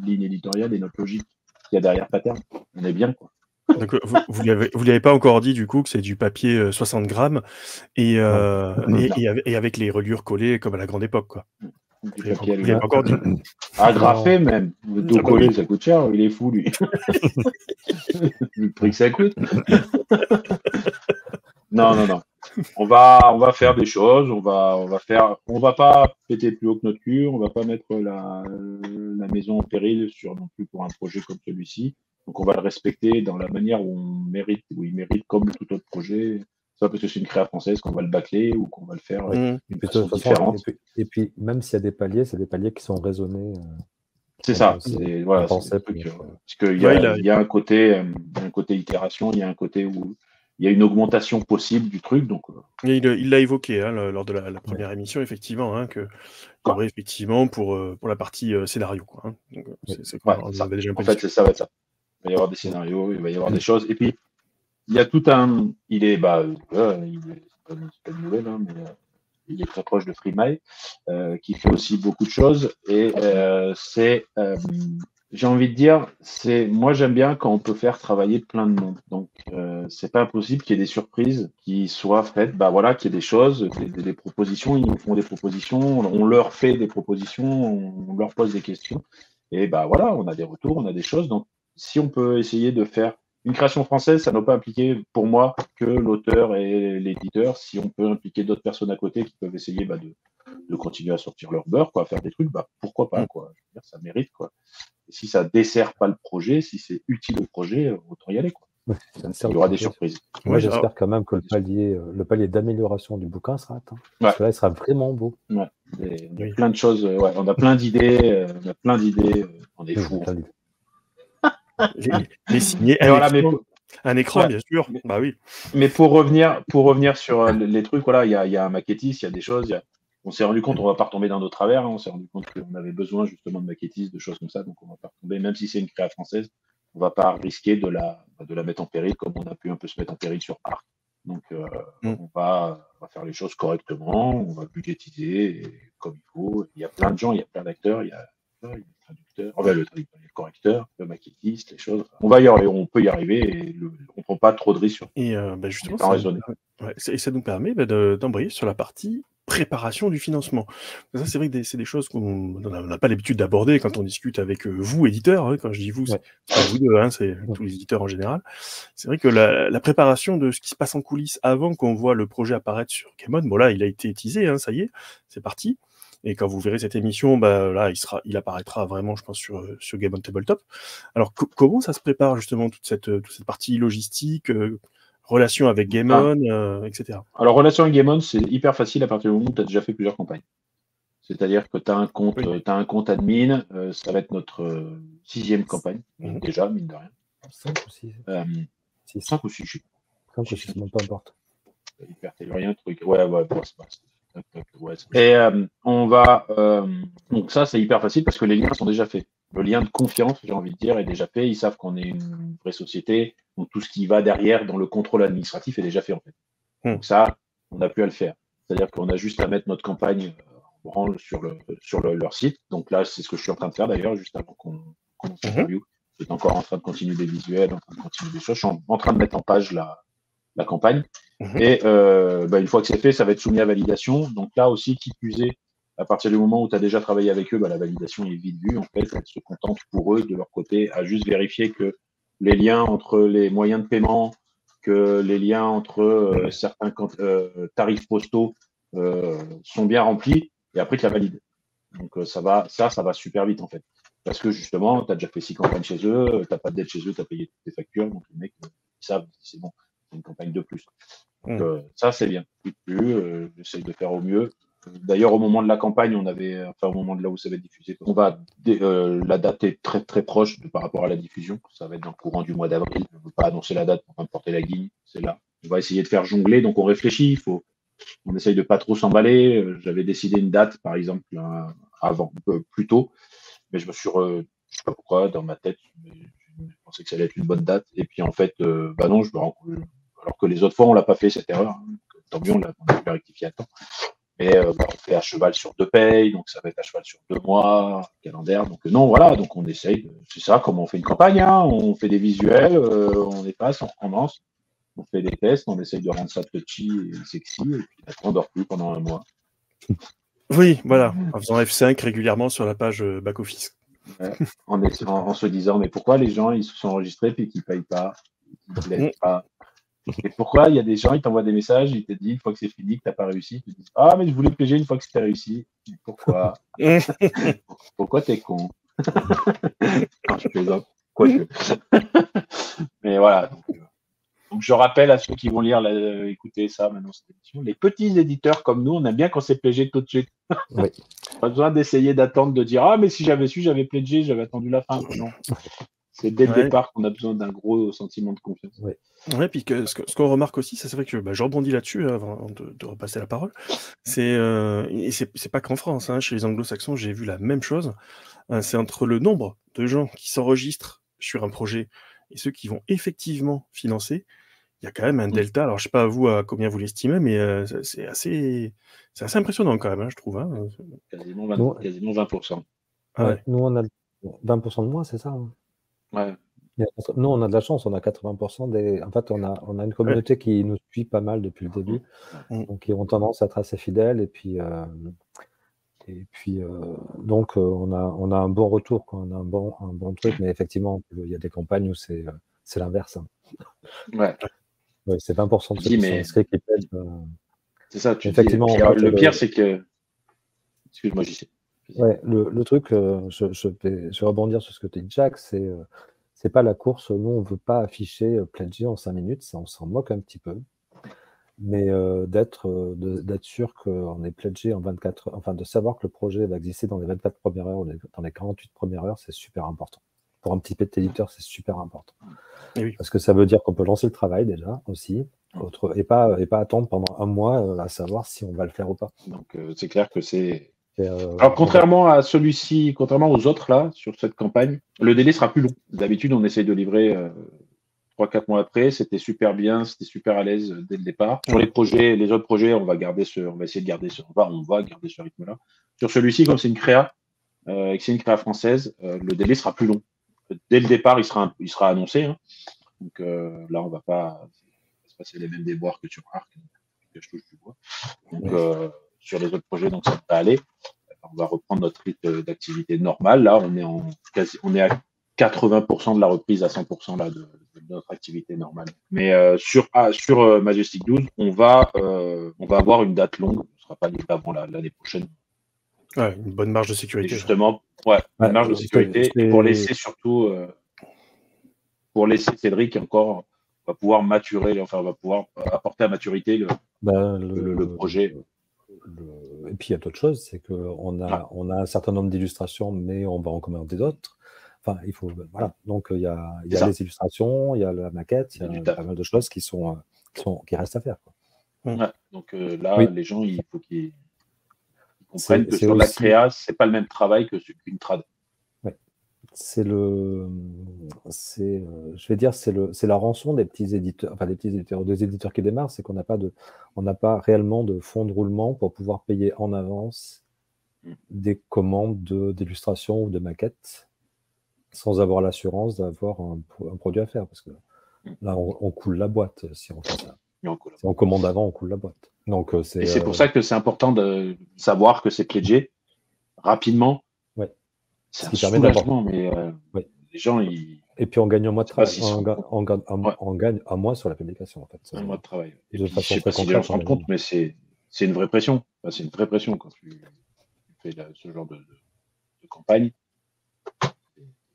ligne éditoriale et notre logique qu'il y a derrière Pattern. On est bien, quoi. Donc vous lui avez pas encore dit du coup que c'est du papier 60 grammes et avec les reliures collées comme à la grande époque, quoi. Du papier vous l'avez pas encore dit. Agrafé même. Tout collé, ça coûte cher, il est fou lui. Le prix que ça coûte. Non. On va faire des choses, on va pas péter plus haut que notre cul, on va pas mettre la maison en péril non plus pour un projet comme celui-ci. Donc on va le respecter dans la manière où il mérite comme tout autre projet. C'est pas parce que c'est une créa française qu'on va le bâcler ou qu'on va le faire d'une façon différente. Et puis même s'il y a des paliers, c'est des paliers qui sont raisonnés. C'est ça. Voilà, c'est parce qu'il y a un côté itération, il y a un côté où il y a une augmentation possible du truc. Donc, il l'a évoqué lors de la première émission, effectivement, qu'il y aurait effectivement pour la partie scénario. Quoi, hein. Donc, c'est quoi, en fait, ça va être ça. Il va y avoir des scénarios, il va y avoir des choses. Et puis, il y a tout un. C'est pas une nouvelle, hein, mais il est très proche de Freemail, qui fait aussi beaucoup de choses. Et J'ai envie de dire, moi j'aime bien quand on peut faire travailler plein de monde. Donc c'est pas impossible qu'il y ait des surprises qui soient faites. Bah voilà, qu'il y ait des choses, des propositions. Ils nous font des propositions, on leur fait des propositions, on leur pose des questions. Et bah voilà, on a des retours, on a des choses. Donc si on peut essayer de faire une création française, ça ne doit pas impliquer pour moi que l'auteur et l'éditeur. Si on peut impliquer d'autres personnes à côté qui peuvent essayer de continuer à sortir leur beurre, quoi, à faire des trucs, bah pourquoi pas, quoi. Je veux dire, ça mérite, quoi. Et si ça dessert pas le projet, si c'est utile au projet, autant y aller, quoi. Ouais, Il y aura des surprises. Moi, j'espère quand même que le palier d'amélioration du bouquin sera atteint. Parce que là, il sera vraiment beau. Ouais. On a plein de choses, on a plein d'idées, on est fous. Les signer un écran, bien sûr. Bah oui. Mais pour revenir sur les trucs, voilà, il y a un maquettiste, il y a des choses. On s'est rendu compte, on va pas retomber dans nos travers. Hein, on s'est rendu compte qu'on avait besoin justement de maquettistes, de choses comme ça. Donc on va pas retomber, même si c'est une créa française, on va pas risquer de la mettre en péril comme on a pu un peu se mettre en péril sur Arc. Donc on va faire les choses correctement, on va budgétiser comme il faut. Il y a plein de gens, il y a plein d'acteurs, il y a le traducteur, le correcteur, le maquettiste, les choses. On va y arriver, on peut y arriver et on prend pas trop de risques sur. Et justement, ça nous permet d'embrayer sur la partie préparation du financement. Ça, c'est vrai que c'est des choses qu'on n'a pas l'habitude d'aborder quand on discute avec vous, éditeurs. Hein, quand je dis vous, c'est pas vous deux, hein, c'est tous les éditeurs en général. C'est vrai que la préparation de ce qui se passe en coulisses avant qu'on voit le projet apparaître sur Game On, bon là, il a été teasé, hein, ça y est, c'est parti. Et quand vous verrez cette émission, bah, là, il apparaîtra vraiment, je pense, sur Game On Tabletop. Alors, comment ça se prépare justement toute cette partie logistique, relation avec Game On, etc. Alors, relation avec Game On, c'est hyper facile à partir du moment où tu as déjà fait plusieurs campagnes. C'est-à-dire que tu as un compte admin, ça va être notre 6e campagne, déjà, mine de rien. 5 ou 6 5 ou 6, je sais pas. 5 ou 6, bon, peu importe. Hyper tellurien, truc. Ouais, c'est pas. Et on va. Donc, ça, c'est hyper facile parce que les liens sont déjà faits. Le lien de confiance, j'ai envie de dire, est déjà fait. Ils savent qu'on est une vraie société. Donc, tout ce qui va derrière dans le contrôle administratif est déjà fait, en fait. Donc, ça, on n'a plus à le faire. C'est-à-dire qu'on a juste à mettre notre campagne en branle sur leur site. Donc, là, c'est ce que je suis en train de faire d'ailleurs, juste avant qu'on commence l'interview. J'étais encore en train de continuer des visuels, en train de continuer des choses. Je suis en train de mettre en page la campagne. Et une fois que c'est fait, ça va être soumis à validation. Donc là aussi, qui plus est, à partir du moment où tu as déjà travaillé avec eux, la validation est vite vue. En fait, elles se contentent pour eux, de leur côté, à juste vérifier que les liens entre les moyens de paiement, que les liens entre certains tarifs postaux sont bien remplis, et après, tu la valides. Donc ça va super vite, en fait. Parce que justement, tu as déjà fait 6 campagnes chez eux, tu n'as pas de dette chez eux, tu as payé toutes tes factures, donc les mecs, ils savent, c'est bon. Une campagne de plus. Donc, ça, c'est bien. J'essaye de faire au mieux. D'ailleurs, au moment de la campagne, au moment de là où ça va être diffusé, la date est très très proche par rapport à la diffusion. Ça va être dans le courant du mois d'avril. On ne veut pas annoncer la date pour pas porter la guigne. C'est là. On va essayer de faire jongler. Donc, on réfléchit. On essaye de pas trop s'emballer. J'avais décidé une date, par exemple, plus tôt. Mais je sais pas pourquoi, dans ma tête, je pensais que ça allait être une bonne date. Et puis, en fait, non, je me rends compte. Alors que les autres fois, on l'a pas fait cette erreur. Hein. Tant mieux, on l'a rectifié à temps. Mais on fait à cheval sur 2 payes, donc ça va être à cheval sur 2 mois, calendaire. Donc non, voilà, donc on essaye. C'est ça, comme on fait une campagne. Hein. On fait des visuels, on dépasse, on recommence, on fait des tests, on essaye de rendre ça touchy et sexy, et puis après on dort plus pendant 1 mois. Oui, voilà, en faisant F5 régulièrement sur la page back-office. Ouais, en se disant, mais pourquoi les gens ils se sont enregistrés et qu'ils ne payent pas, qu'ils ne laissent pas. Et pourquoi il y a des gens, ils t'envoient des messages, ils te disent une fois que c'est fini, que tu n'as pas réussi, ils te disent ah, mais je voulais PG une fois que c'était réussi. Pourquoi Pourquoi t'es con Quand je plaisante, quoique. Mais voilà. Donc, je rappelle à ceux qui vont écouter ça maintenant, cette émission, les petits éditeurs comme nous, on aime bien quand c'est PG tout de suite. Oui. Pas besoin d'essayer d'attendre, de dire ah, mais si j'avais su, j'avais PG, j'avais attendu la fin. Non. C'est dès le départ qu'on a besoin d'un gros sentiment de confiance. Oui, puis ce qu'on remarque aussi, c'est vrai que je rebondis là-dessus avant de repasser la parole. Et c'est pas qu'en France, hein, chez les anglo-saxons, j'ai vu la même chose. C'est entre le nombre de gens qui s'enregistrent sur un projet et ceux qui vont effectivement financer, il y a quand même un delta. Alors, je sais pas vous à combien vous l'estimez, mais c'est assez impressionnant quand même, hein, je trouve. Hein. Quasiment 20%. Nous, on a 20% de moins, c'est ça, hein. Ouais. Nous, on a de la chance, on a 80% des. En fait, on a une communauté qui nous suit pas mal depuis le début, donc qui ont tendance à être assez fidèles. Et puis, donc, on a un bon retour, quoi. On a un bon truc, mais effectivement, il y a des campagnes où c'est l'inverse, hein. Ouais. Ouais, c'est 20% de ceux qui sont inscrits qui pèsent. C'est ça, tu effectivement. dis. Le pire, c'est que. Excuse-moi, j'y sais. Ouais, le truc, je vais rebondir sur ce que tu dis, Jack, c'est pas la course. Nous, on veut pas afficher pledger en 5 minutes, ça, on s'en moque un petit peu. Mais d'être sûr qu'on est pledgé en 24 heures, enfin de savoir que le projet va exister dans les 24 premières heures ou dans les 48 premières heures, c'est super important. Pour un petit petit éditeur, c'est super important. Oui. Parce que ça veut dire qu'on peut lancer le travail déjà aussi, et pas attendre pendant un mois à savoir si on va le faire ou pas. Donc c'est clair que c'est. Alors contrairement à celui-ci, contrairement aux autres là, sur cette campagne, le délai sera plus long. D'habitude, on essaye de livrer 3-4 mois après. C'était super bien, c'était super à l'aise dès le départ. Sur les autres projets, on va essayer de garder on va garder ce rythme-là. Sur celui-ci, comme c'est une créa, et que c'est une créa française, le délai sera plus long. Dès le départ, il sera annoncé, hein. Donc là, on va pas se passer les mêmes déboires que sur Arc, que je touche du bois. Donc sur les autres projets, donc ça va aller. On va reprendre notre rythme d'activité normale. Là, on est à 80% de la reprise à 100% là, de notre activité normale. Mais sur Majestic 12, on va avoir une date longue. On ne sera pas livré avant l'année prochaine. Ouais, une bonne marge de sécurité. Et justement, une marge de sécurité. Et pour laisser surtout, Cédric encore, va pouvoir maturer, enfin, va pouvoir apporter à maturité le projet. Et puis il y a d'autres choses, c'est qu'on a un certain nombre d'illustrations, mais on va en commander d'autres. Enfin, il faut, voilà. Donc il y a les illustrations, il y a la maquette, il y a pas mal de choses qui restent à faire, quoi. Ouais, donc là, les gens, il faut qu'ils comprennent que sur la créa, c'est pas le même travail qu'une trad. Je vais dire, c'est la rançon des petits éditeurs, enfin des éditeurs qui démarrent, c'est qu'on n'a pas réellement de fonds de roulement pour pouvoir payer en avance des commandes d'illustration ou de maquettes sans avoir l'assurance d'avoir un produit à faire, parce que là, on coule la boîte si on fait ça. Si on commande avant, on coule la boîte. Donc, et c'est pour ça que c'est important de savoir que c'est pledgé rapidement. C'est un soulagement, mais les gens, Et puis on gagne un mois de travail. On gagne un mois sur la publication, en fait. Un mois de travail. Et puis, je ne sais pas si les gens se rendent compte, mais c'est une vraie pression. Enfin, c'est une vraie pression quand tu fais ce genre de campagne.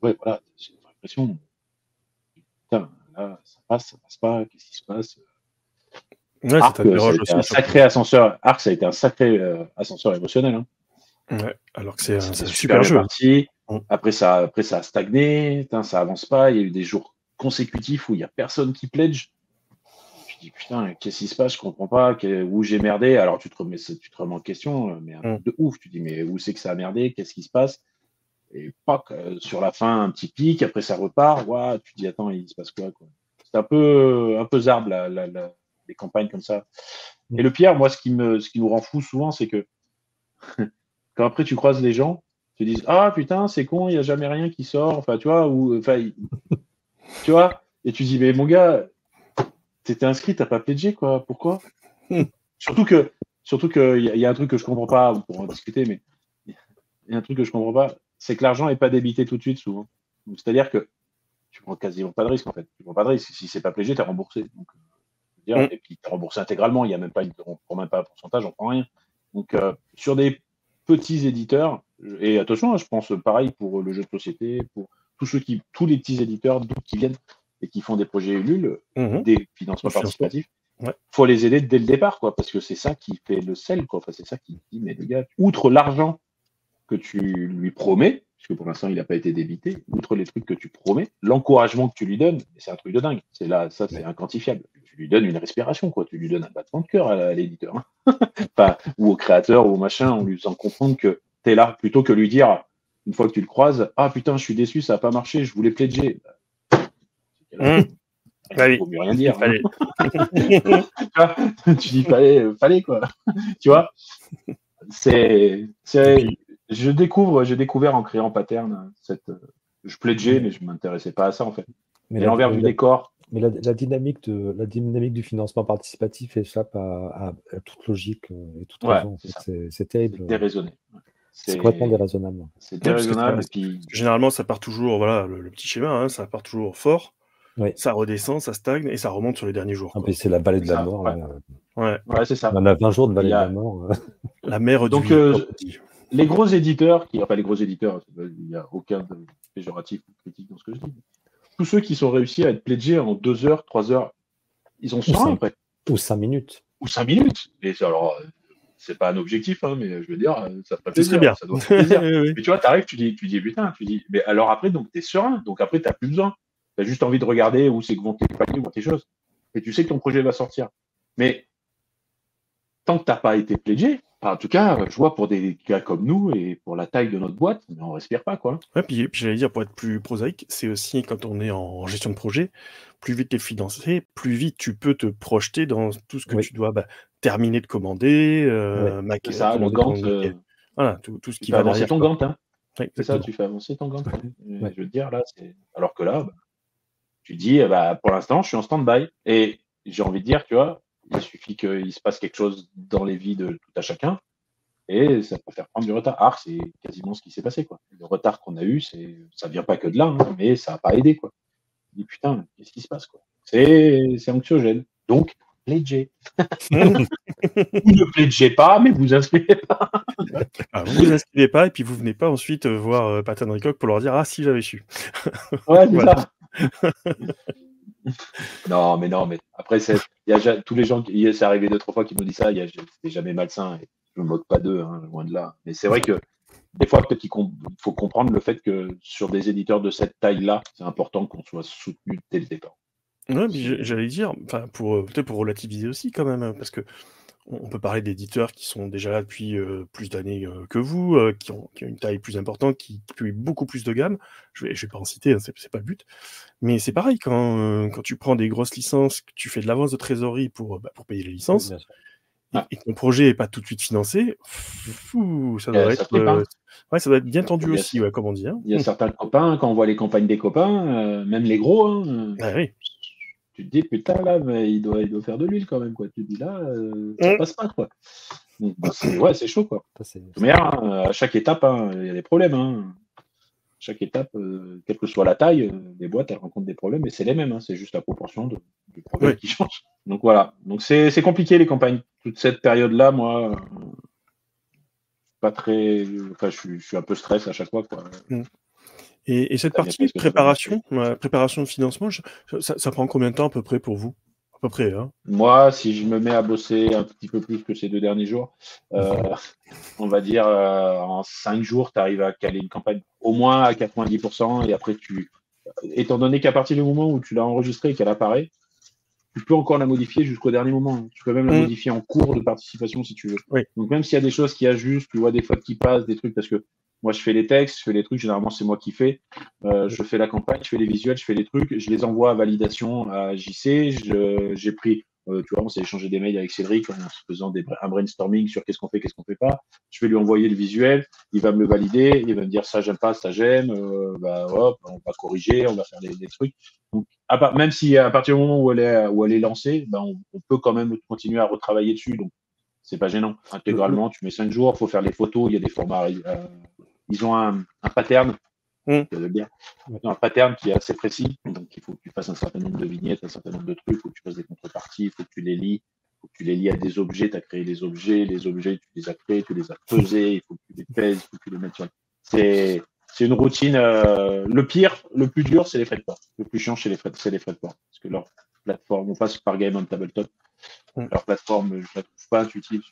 Ouais, voilà, c'est une vraie pression. Putain, là, ça passe pas, qu'est-ce qui se passe? Arc, ça a été un sacré ascenseur. Arc, ça a été un sacré ascenseur émotionnel, hein. Ouais, alors que c'est un super jeu. Parti. Après, ça a stagné, ça avance pas. Il y a eu des jours consécutifs où il n'y a personne qui pledge. Tu te dis, putain, qu'est-ce qui se passe? Je comprends pas. Où j'ai merdé? Alors, tu te remets en question, mais un truc de ouf. Tu te dis, mais où c'est que ça a merdé? Qu'est-ce qui se passe? Et sur la fin, un petit pic. Après, ça repart. Ouais, tu te dis, attends, il se passe quoi? C'est un peu zarbe, les campagnes comme ça. Et le pire, moi, ce qui nous rend fou souvent, c'est que quand après tu croises les gens, tu te dis, ah putain, c'est con, il n'y a jamais rien qui sort. Enfin, tu vois, tu vois, et tu dis, mais mon gars, t'étais inscrit, t'as pas pledgé, quoi. Pourquoi? Surtout que y a un truc que je comprends pas, on pourra en discuter, mais il y a un truc que je comprends pas, c'est que l'argent n'est pas débité tout de suite, souvent. C'est-à-dire que tu prends quasiment pas de risque, en fait. Tu prends pas de risque. Si c'est pas pledgé, t'es remboursé. Donc, et puis t'es remboursé intégralement. Il y a même pas, on prend même pas un pourcentage, on prend rien. Donc, sur des petits éditeurs, et attention, je pense pareil pour le jeu de société, pour tous les petits éditeurs qui viennent et qui font des projets Ulule, des financements participatifs, faut les aider dès le départ, quoi, parce que c'est ça qui fait le sel, quoi. Enfin, c'est ça qui dit, mais les gars, outre l'argent que tu lui promets, puisque pour l'instant il n'a pas été débité, outre les trucs que tu promets, l'encouragement que tu lui donnes, c'est un truc de dingue. C'est inquantifiable. Tu lui donnes une respiration, quoi. Tu lui donnes un battement de cœur à l'éditeur, hein. Enfin, ou au créateur ou au machin, en lui faisant comprendre que tu es là, plutôt que lui dire, une fois que tu le croises, ah putain, je suis déçu, ça n'a pas marché, je voulais pledger. Il vaut mieux rien dire. Tu dis fallait, quoi. Tu vois, J'ai découvert en créant Pattern je pledgeais, mais je m'intéressais pas à ça en fait. Mais Et l'envers du décor. Mais la dynamique du financement participatif échappe à toute logique et toute raison. C'est terrible. C'est déraisonné. C'est complètement déraisonnable. C'est déraisonnable. Généralement, ça part toujours, voilà, le petit schéma, hein, ça part toujours fort. Oui. Ça redescend, ça stagne et ça remonte sur les derniers jours. Puis c'est la vallée de la mort. Ouais, c'est ça. On a 20 jours de vallée de la mort. La mer du... Donc, les gros éditeurs, enfin les gros éditeurs, il n'y a aucun péjoratif ou critique dans ce que je dis. Tous ceux qui sont réussis à être pledgés en 2 heures, 3 heures, ils ont 100 après. Ou 5 minutes. Ou 5 minutes. Et alors, c'est pas un objectif, hein, mais je veux dire, ça ferait plaisir. Bien. Ça doit faire plaisir. Oui. Mais tu vois, t'arrives, tu dis, putain, mais alors après, donc t'es serein. Donc après, t'as plus besoin. T'as juste envie de regarder où c'est que vont tes paliers, où vont tes choses. Et tu sais que ton projet va sortir. Mais tant que t'as pas été pledgé, en tout cas, je vois pour des gars comme nous et pour la taille de notre boîte, on respire pas, quoi. Ouais, puis j'allais dire, pour être plus prosaïque, c'est aussi quand on est en gestion de projet, plus vite tu es financé, plus vite tu peux te projeter dans tout ce que tu dois terminer de commander, c'est ça, le Gantt. Voilà, tout ce qui va avancer ton Gantt, hein. C'est ça, tu fais avancer ton Gantt. Je veux dire, là, alors que là, tu dis, pour l'instant, je suis en stand-by. Et j'ai envie de dire, tu vois, il suffit qu'il se passe quelque chose dans les vies de tout à chacun et ça peut faire prendre du retard. C'est quasiment ce qui s'est passé, quoi. Le retard qu'on a eu, ça vient pas que de là, hein, mais ça n'a pas aidé, quoi. Je dis, putain, qu'est-ce qui se passe, quoi. C'est anxiogène. Donc, pledgez. Vous ne pledgez pas, mais vous inscrivez pas. Vous vous inscrivez pas et puis vous venez pas ensuite voir Pattern Recock pour leur dire « Ah, si, j'avais su ». Ouais, c'est ça. Non, mais après, il y a tous les gens, c'est arrivé 2-3 fois qui m'ont dit ça, c'est jamais malsain, et je me moque pas d'eux, hein, loin de là. Mais c'est vrai que des fois, peut-être qu'il faut comprendre le fait que sur des éditeurs de cette taille-là, c'est important qu'on soit soutenu dès le départ. Ouais, mais j'allais dire, peut-être pour relativiser aussi quand même, parce que on peut parler d'éditeurs qui sont déjà là depuis plus d'années que vous, qui ont une taille plus importante, qui publient beaucoup plus de gamme. Je vais pas en citer, hein, c'est pas le but. Mais c'est pareil, quand tu prends des grosses licences, que tu fais de l'avance de trésorerie pour payer les licences, et ton projet n'est pas tout de suite financé, ça doit être bien tendu aussi, comme on dit. Hein. Il y a certains copains, quand on voit les campagnes des copains, même les gros, hein, oui. Tu te dis, putain, là, mais il doit faire de l'huile quand même, quoi. Tu te dis, là, ça passe pas, quoi. Donc, c'est chaud, quoi. Mais à chaque étape, il y a des problèmes. Hein. Chaque étape, quelle que soit la taille, des boîtes, elles rencontrent des problèmes, et c'est les mêmes. Hein. C'est juste la proportion du problème qui change. Donc, voilà. Donc, c'est compliqué, les campagnes. Toute cette période-là, moi, pas très... Enfin, je suis un peu stress à chaque fois, quoi. Et cette partie préparation de financement, ça prend combien de temps à peu près pour vous? À peu près, hein. Moi, si je me mets à bosser un petit peu plus que ces 2 derniers jours, on va dire en 5 jours, tu arrives à caler une campagne au moins à 90%. Et après, étant donné qu'à partir du moment où tu l'as enregistrée et qu'elle apparaît, tu peux encore la modifier jusqu'au dernier moment. Tu peux même la modifier en cours de participation si tu veux. Oui. Donc, même s'il y a des choses qui ajustent, tu vois des fois qui passent, des trucs, parce que moi, je fais les textes, je fais les trucs, généralement, c'est moi qui fais. Je fais la campagne, je fais les visuels, je fais les trucs, je les envoie à validation à JC. J'ai pris, tu vois, on s'est échangé des mails avec Cédric en se faisant un brainstorming sur qu'est-ce qu'on fait pas. Je vais lui envoyer le visuel, il va me le valider, il va me dire ça, j'aime pas, ça, j'aime. Hop, on va corriger, on va faire des trucs. Donc, même si à partir du moment où elle est lancée, on peut quand même continuer à retravailler dessus. Donc, c'est pas gênant. Intégralement, tu mets 5 jours, il faut faire les photos, il y a des formats. Ils ont un pattern, un pattern qui est assez précis. Donc, il faut que tu fasses un certain nombre de vignettes, un certain nombre de trucs, il faut que tu fasses des contreparties, il faut que tu les lis. Il faut que tu les lis à des objets, tu as créé les objets, tu les as créés, tu les as pesés, il faut que tu les pèses, il faut que tu les mettes sur. C'est une routine. Le plus dur, c'est les frais de port. Le plus chiant, c'est les frais de port. Parce que leur plateforme, on passe par Game on Tabletop. Leur plateforme, je la trouve pas intuitive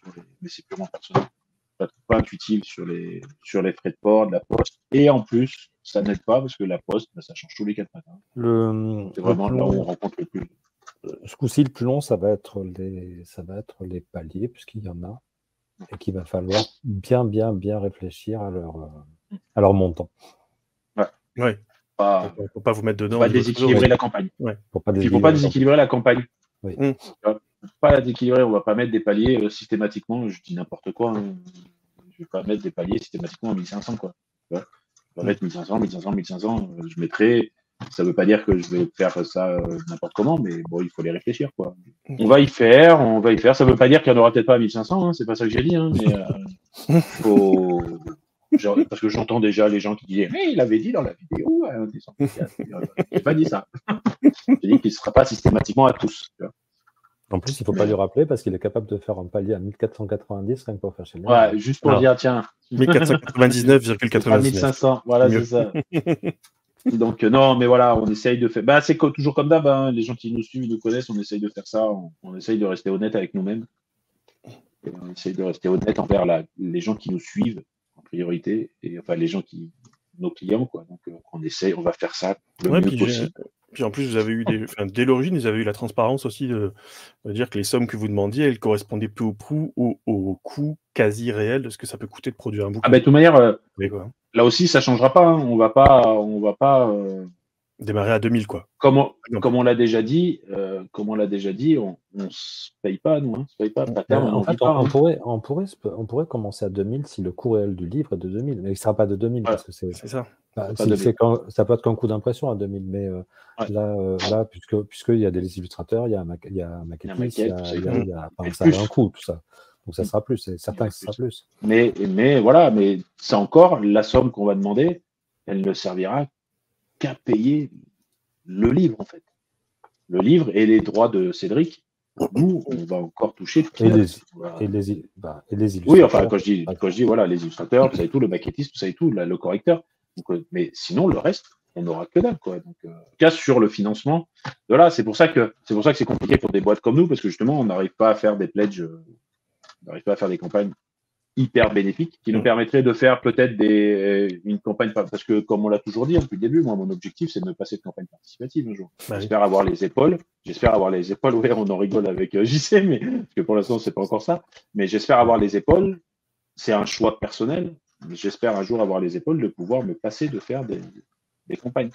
mais c'est purement personnel. Je la trouve pas intuitive sur les frais de port, de la poste. Et en plus, ça n'aide pas parce que la poste, ça change tous les 4 matins. C'est vraiment là où on rencontre le plus. Ce coup-ci, le plus long, ça va être les paliers, puisqu'il y en a, et qu'il va falloir bien réfléchir à leur montant. Ouais. Faut pas vous mettre dedans. Faut pas déséquilibrer la campagne. Ouais. Faut pas déséquilibrer la campagne. Oui. Faut pas la déséquilibrer, on va pas mettre des paliers systématiquement, je dis n'importe quoi. Hein. Je vais pas mettre des paliers systématiquement à 1500, quoi. Tu vois, je vais mettre 1500, 1500, 1500. Je mettrai. Ça veut pas dire que je vais faire ça n'importe comment, mais bon, il faut les réfléchir, quoi. On va y faire. Ça veut pas dire qu'il y en aura peut-être pas à 1500, hein, c'est pas ça que j'ai dit, hein, mais faut. Parce que j'entends déjà les gens qui disent mais il avait dit dans la vidéo, j'ai pas dit ça. J'ai dit qu'il ne sera pas systématiquement à tous. Tu vois. En plus, il ne faut pas lui rappeler parce qu'il est capable de faire un palier à 1490 rien que pour faire chez lui. Ouais, juste pour dire, tiens. 1499,99. 1500, voilà, c'est ça. Donc, non, mais voilà, on essaye de faire. Bah, c'est toujours comme d'hab, hein. Les gens qui nous suivent, nous connaissent, on essaye de faire ça. On essaye de rester honnête avec nous-mêmes. Et on essaye de rester honnête envers les gens qui nous suivent en priorité, et enfin, les gens nos clients, quoi. Donc, on va faire ça le mieux possible. Puis en plus, vous avez eu dès l'origine, vous avez eu la transparence aussi de dire que les sommes que vous demandiez, elles correspondaient peu ou prou au coût quasi réel de ce que ça peut coûter de produire un bouquin. Ah ben, de toute manière, là aussi, ça changera pas. Hein. On va pas démarrer à 2000, quoi. Comme on l'a déjà dit, on se paye pas, nous. Hein. On se paye pas. En fait, on pourrait commencer à 2000 si le coût réel du livre est de 2000, mais il ne sera pas de 2000 parce que c'est ça. Ça peut être qu'un coût d'impression à 2000, mais là, puisqu'il y a des illustrateurs, il y a Maquettis, ça a un coût, tout ça. Donc ça sera plus, c'est certain que ce sera plus. Mais voilà, mais ça encore, la somme qu'on va demander, elle ne servira qu'à payer le livre, en fait. Le livre et les droits de Cédric, nous, on va encore toucher. Et les illustrateurs. Oui, enfin, quand je dis voilà, les illustrateurs, tout ça et tout, le maquettiste, tout ça et tout, le correcteur. Donc, mais sinon, le reste, on n'aura que dalle, quoi. Donc, en tout cas, sur le financement, voilà, c'est pour ça que c'est compliqué pour des boîtes comme nous, parce que justement, on n'arrive pas à faire des pledges, on n'arrive pas à faire des campagnes hyper bénéfiques qui nous permettraient de faire peut-être une campagne, parce que comme on l'a toujours dit depuis le début, moi, mon objectif, c'est de me passer de campagne participative un jour. J'espère avoir les épaules. Ouais, on en rigole avec JC, mais parce que pour l'instant, c'est pas encore ça. Mais j'espère avoir les épaules. C'est un choix personnel. J'espère un jour avoir les épaules de pouvoir me passer de faire des campagnes.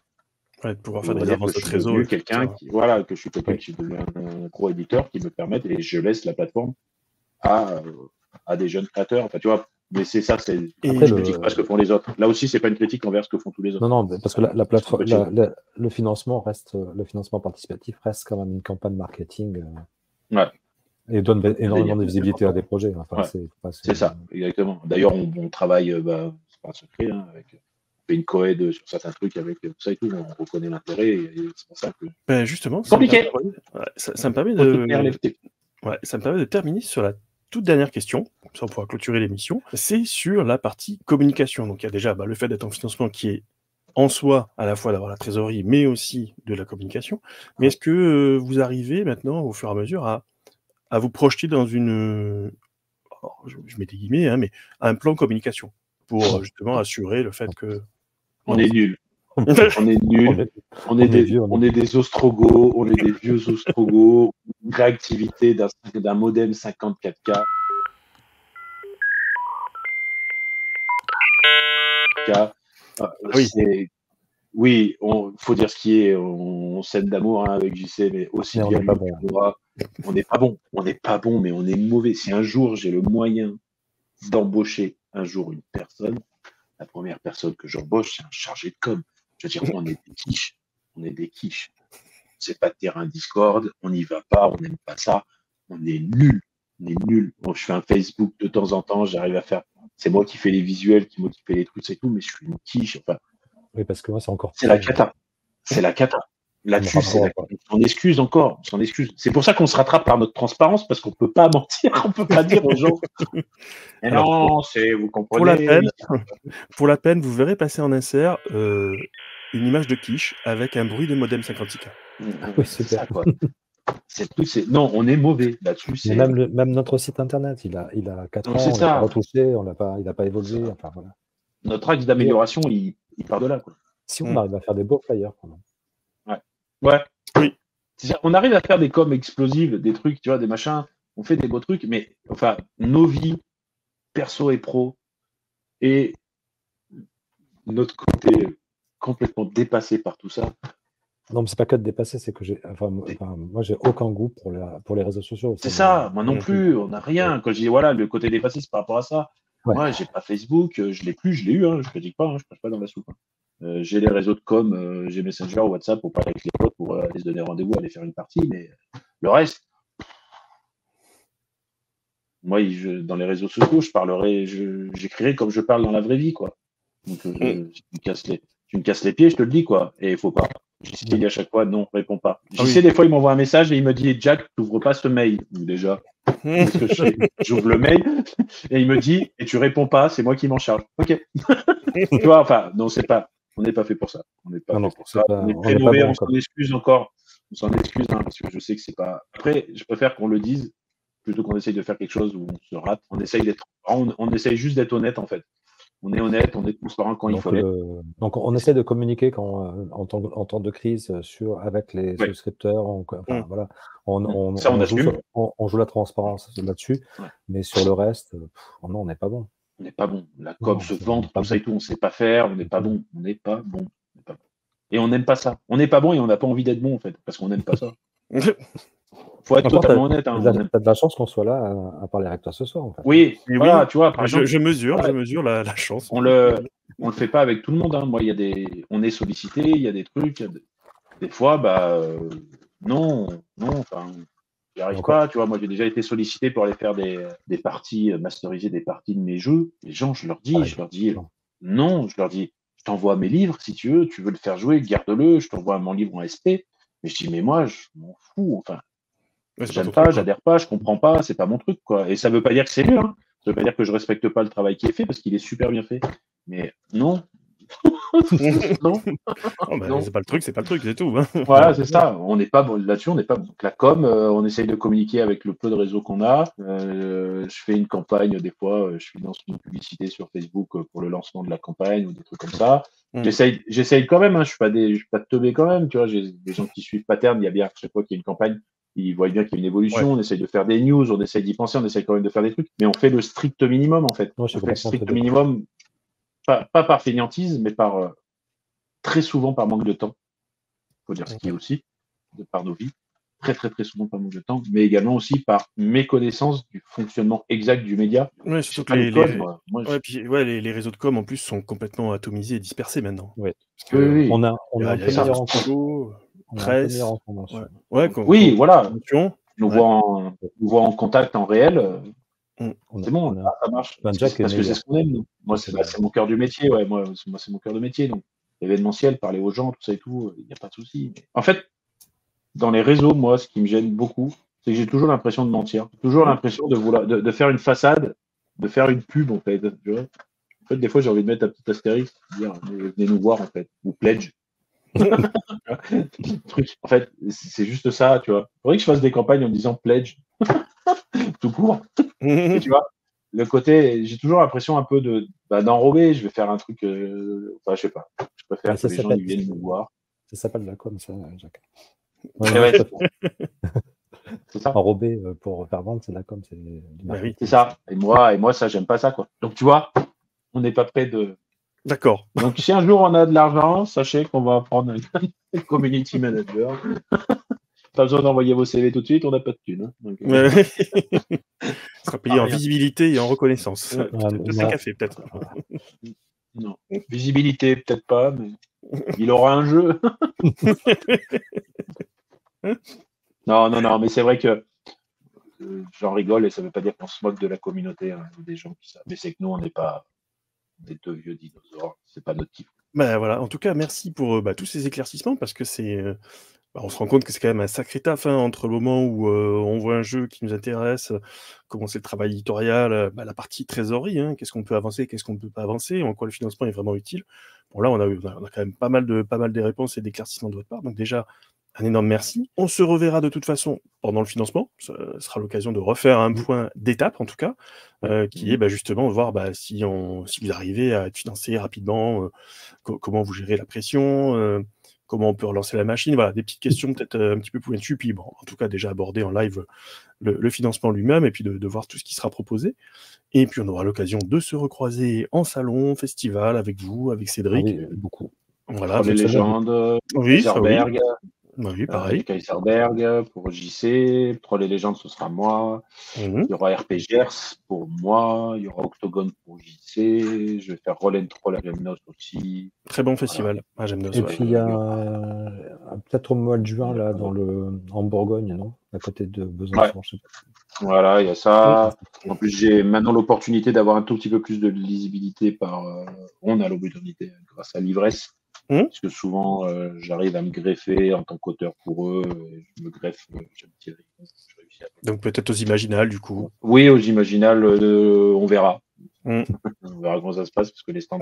Ouais, de pouvoir faire des avances de trésor. Que je suis quelqu'un qui devient un gros éditeur qui me permette et je laisse la plateforme à des jeunes créateurs. Enfin, tu vois, mais c'est ça, je ne critique pas ce que font les autres. Là aussi, c'est pas une critique envers ce que font tous les autres. Non, parce que la plateforme, le financement participatif reste quand même une campagne marketing. Et donne énormément de visibilité à des projets. Enfin, c'est ça, exactement. D'ailleurs, on travaille, c'est pas un secret, hein, on fait une co-aide sur certains trucs avec tout ça et tout. On reconnaît l'intérêt et c'est pour ça que. Justement, compliqué. Ça me permet de terminer sur la toute dernière question, comme ça on pourra clôturer l'émission. C'est sur la partie communication. Donc il y a déjà le fait d'être en financement qui est en soi à la fois d'avoir la trésorerie, mais aussi de la communication. Mais est-ce que vous arrivez maintenant, au fur et à mesure, à vous projeter dans je mets des guillemets, hein, mais un plan communication pour justement assurer le fait que... On est nuls. On est nuls. On est des ostrogoths, on est des vieux ostrogoths, une réactivité d'un modem 54K. Oui, faut dire ce qui est, on s'aime d'amour avec JC, mais aussi bien que moi. On n'est pas bon. On n'est pas bon, mais on est mauvais. Si un jour j'ai le moyen d'embaucher un jour une personne, la première personne que j'embauche, c'est un chargé de com. Je veux dire, on est des quiches. On est des quiches. C'est pas de terrain Discord, on n'y va pas, on n'aime pas ça. On est nuls. On est nuls. Bon, je fais un Facebook de temps en temps, j'arrive à faire. C'est moi qui fais les visuels, qui fais les trucs, c'est tout, mais je suis une quiche. Enfin, oui, parce que moi, c'est encore. C'est la cata. C'est la cata. Là-dessus, on s'excuse encore. On s'en excuse. C'est pour ça qu'on se rattrape par notre transparence, parce qu'on ne peut pas mentir, on ne peut pas dire aux gens. Mais non, vous comprenez. Pour la peine, vous verrez passer en insert une image de quiche avec un bruit de modem 56K. Oui, super. Ça, quoi. Non, on est mauvais là-dessus. Même notre site internet, il a 4 ans, on l'a pas retouché, il n'a pas évolué. Enfin, voilà. Notre axe d'amélioration, il part de là. Quoi. Si on arrive à faire des beaux flyers, quand même. Ouais. Oui. On arrive à faire des coms explosives, des trucs, tu vois, des machins. On fait des beaux trucs, mais enfin, nos vies, perso et pro, et notre côté complètement dépassé par tout ça. Non, mais c'est pas que de dépasser, c'est que moi, j'ai aucun goût pour les réseaux sociaux. C'est ça, moi non plus, on n'a rien. Quand je dis, voilà, le côté dépassé, c'est par rapport à ça. Moi, j'ai pas Facebook, je l'ai plus, je l'ai eu, je critique pas, je crache pas dans la soupe. J'ai les réseaux de com, j'ai Messenger, WhatsApp pour parler avec les potes, pour aller se donner rendez-vous, aller faire une partie, mais le reste, moi, dans les réseaux sociaux, j'écrirai comme je parle dans la vraie vie, quoi. Donc, si tu me casses les pieds, je te le dis, quoi. Et il faut pas. JC dit à chaque fois, non, réponds pas. JC, des fois, il m'envoie un message et il me dit, Jack, t'ouvres pas ce mail. Donc, déjà, qu'est-ce que je fais? J'ouvre le mail et il me dit, et tu réponds pas, c'est moi qui m'en charge. Ok. Tu vois, enfin, non, on n'est pas fait pour ça. On n'est pas fait pour ça. On est très mauvais, on s'en excuse encore. On s'en excuse, parce que je sais que c'est pas. Après, je préfère qu'on le dise plutôt qu'on essaye de faire quelque chose où on se rate. On essaye juste d'être honnête, en fait. On est honnête, on est transparent quand il faut l'être. Donc, on essaie de communiquer en temps de crise avec les souscripteurs. Voilà. On joue la transparence là-dessus, mais sur le reste, non, on n'est pas bon. On n'est pas bon. La com, se vendre, tout ça et tout, on ne sait pas faire. On n'est pas bon. On n'est pas bon. Et on n'aime pas ça. On n'est pas bon et on n'a pas envie d'être bon, en fait, parce qu'on n'aime pas ça. Faut être totalement honnête. T'as de la chance qu'on soit là à parler avec toi ce soir, en fait. Oui, voilà, tu vois, par exemple. Je mesure la chance. On le fait pas avec tout le monde. Moi, on est sollicité, il y a des trucs. Des fois, non, enfin, j'y arrive pas. Tu vois, moi, j'ai déjà été sollicité pour aller faire des parties, masteriser des parties de mes jeux. Les gens, je leur dis, non, je leur dis, je t'envoie mes livres si tu veux le faire jouer, garde-le, je t'envoie mon livre en SP. Mais je dis, mais moi, je m'en fous, enfin. J'aime pas, j'adhère pas, je comprends pas, c'est pas mon truc, quoi. Et ça veut pas dire que c'est nul, Ça veut pas dire que je respecte pas le travail qui est fait, parce qu'il est super bien fait. Mais non. Non. C'est pas le truc, c'est tout. Voilà, c'est ça. On n'est pas bon là-dessus, on n'est pas bon. Donc, la com, on essaye de communiquer avec le peu de réseaux qu'on a. Je fais une campagne, des fois, je finance une publicité sur Facebook pour le lancement de la campagne ou des trucs comme ça. J'essaye quand même, je suis pas de teubé quand même, tu vois. J'ai des gens qui suivent Pattern, il y a bien chaque fois qu'il y a une campagne. Ils voient bien qu'il y a une évolution, on essaye de faire des news, on essaye d'y penser, on essaye quand même de faire des trucs, mais on fait le strict minimum, en fait. On fait le strict minimum, pas par fainéantise, mais très souvent par manque de temps. Il faut dire ce qui est aussi, par nos vies. Très, très, très souvent par manque de temps, mais également aussi par méconnaissance du fonctionnement exact du média. Ouais, surtout les réseaux de com, en plus, sont complètement atomisés et dispersés maintenant. Oui. On a un peu meilleur presse. Oui, voilà. On nous voit en contact en réel. C'est bon, ça marche. Parce que c'est ce qu'on aime. Nous. Moi, c'est mon cœur du métier. Ouais, moi, c'est mon cœur de métier. Donc, événementiel, parler aux gens, tout ça et tout, il n'y a pas de souci. Mais... En fait, dans les réseaux, moi, ce qui me gêne beaucoup, c'est que j'ai toujours l'impression de mentir. Toujours l'impression de faire une façade, de faire une pub, en fait. Tu vois, en fait, des fois, j'ai envie de mettre un petit astérix, dire venez nous voir, en fait, ou pledge. En fait, c'est juste ça, tu vois. Il faudrait que je fasse des campagnes en disant pledge, tout court. Et tu vois, le côté, j'ai toujours l'impression un peu d'enrober. Je vais faire un truc, enfin, je sais pas. Je préfère que les gens viennent me voir. Ça s'appelle la com, ça, Jacques. C'est ça. Enrober pour faire vendre, c'est la com. C'est ça. Et moi, ça, j'aime pas ça, quoi. Donc, tu vois, on n'est pas prêt de. D'accord. Donc, si un jour on a de l'argent, sachez qu'on va prendre un community manager. Pas besoin d'envoyer vos CV tout de suite, on n'a pas de thunes. Donc, ça sera payé en visibilité et en reconnaissance. C'est café, peut-être. Non. Visibilité, peut-être pas, mais il aura un jeu. Non, mais c'est vrai que j'en rigole et ça ne veut pas dire qu'on se moque de la communauté ou des gens qui savent. Mais c'est que nous, on n'est pas des deux vieux dinosaures, c'est pas notre type. Voilà. En tout cas, merci pour tous ces éclaircissements parce que c'est. On se rend compte que c'est quand même un sacré taf entre le moment où on voit un jeu qui nous intéresse, comment c'est le travail éditorial, la partie trésorerie, qu'est-ce qu'on peut avancer, qu'est-ce qu'on ne peut pas avancer, en quoi le financement est vraiment utile. Bon là, on a quand même pas mal de réponses et d'éclaircissements de votre part, donc déjà, un énorme merci. On se reverra de toute façon pendant le financement, ça sera l'occasion de refaire un point d'étape en tout cas, qui est justement de voir si vous arrivez à être financé rapidement, comment vous gérez la pression, comment on peut relancer la machine, voilà, des petites questions peut-être un petit peu pointues, puis bon, en tout cas déjà aborder en live le financement lui-même, et puis de voir tout ce qui sera proposé. Et puis on aura l'occasion de se recroiser en salon, festival, avec vous, avec Cédric. Oui, beaucoup. Voilà, les légendes, oui, Zerberg. Bah oui, pareil. Kaiserberg pour JC, Troll et Légendes, ce sera moi. Il y aura RPGers pour moi, il y aura Octogone pour JC, je vais faire Roll & Troll à Gemnos aussi. Très bon festival à Gemnos. Et puis il y a peut-être au mois de juin là en Bourgogne, non? À côté de Besançon, je sais pas. Voilà, il y a ça. En plus, j'ai maintenant l'opportunité d'avoir un tout petit peu plus de lisibilité on a l'opportunité grâce à l'ivresse. Parce que souvent, j'arrive à me greffer en tant qu'auteur pour eux. Je me greffe, j'ai un petit rythme, je réussis à... Donc peut-être aux Imaginales, du coup. Oui, aux Imaginales, on verra. On verra comment ça se passe, parce que les stands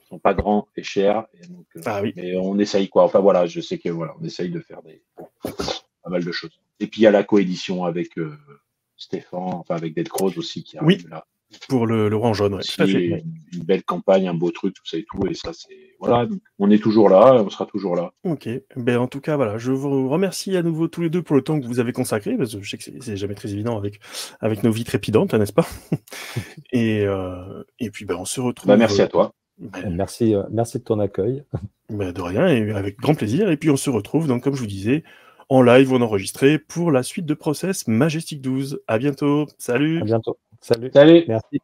sont pas grands et chers. Et donc, mais on essaye, quoi. Enfin, voilà, je sais que on essaye de faire pas mal de choses. Et puis, il y a la coédition avec Stéphane, enfin, avec Dead Crows aussi, qui arrive là. Pour le Roi en jaune, ouais, tout à fait. Une belle campagne, un beau truc, tout ça et tout. Et ça, c'est. Voilà, donc, on est toujours là, on sera toujours là. Ok. Ben, en tout cas, voilà, je vous remercie à nouveau tous les deux pour le temps que vous avez consacré, parce que je sais que c'est jamais très évident avec nos vies trépidantes, n'est-ce pas? Et puis, ben, on se retrouve. Merci à toi. Merci de ton accueil. Ben, de rien, et avec grand plaisir. Et puis, on se retrouve, donc, comme je vous disais, en live ou en enregistré pour la suite de Process Majestic 12. À bientôt. Salut. À bientôt. Salut. Salut. Merci.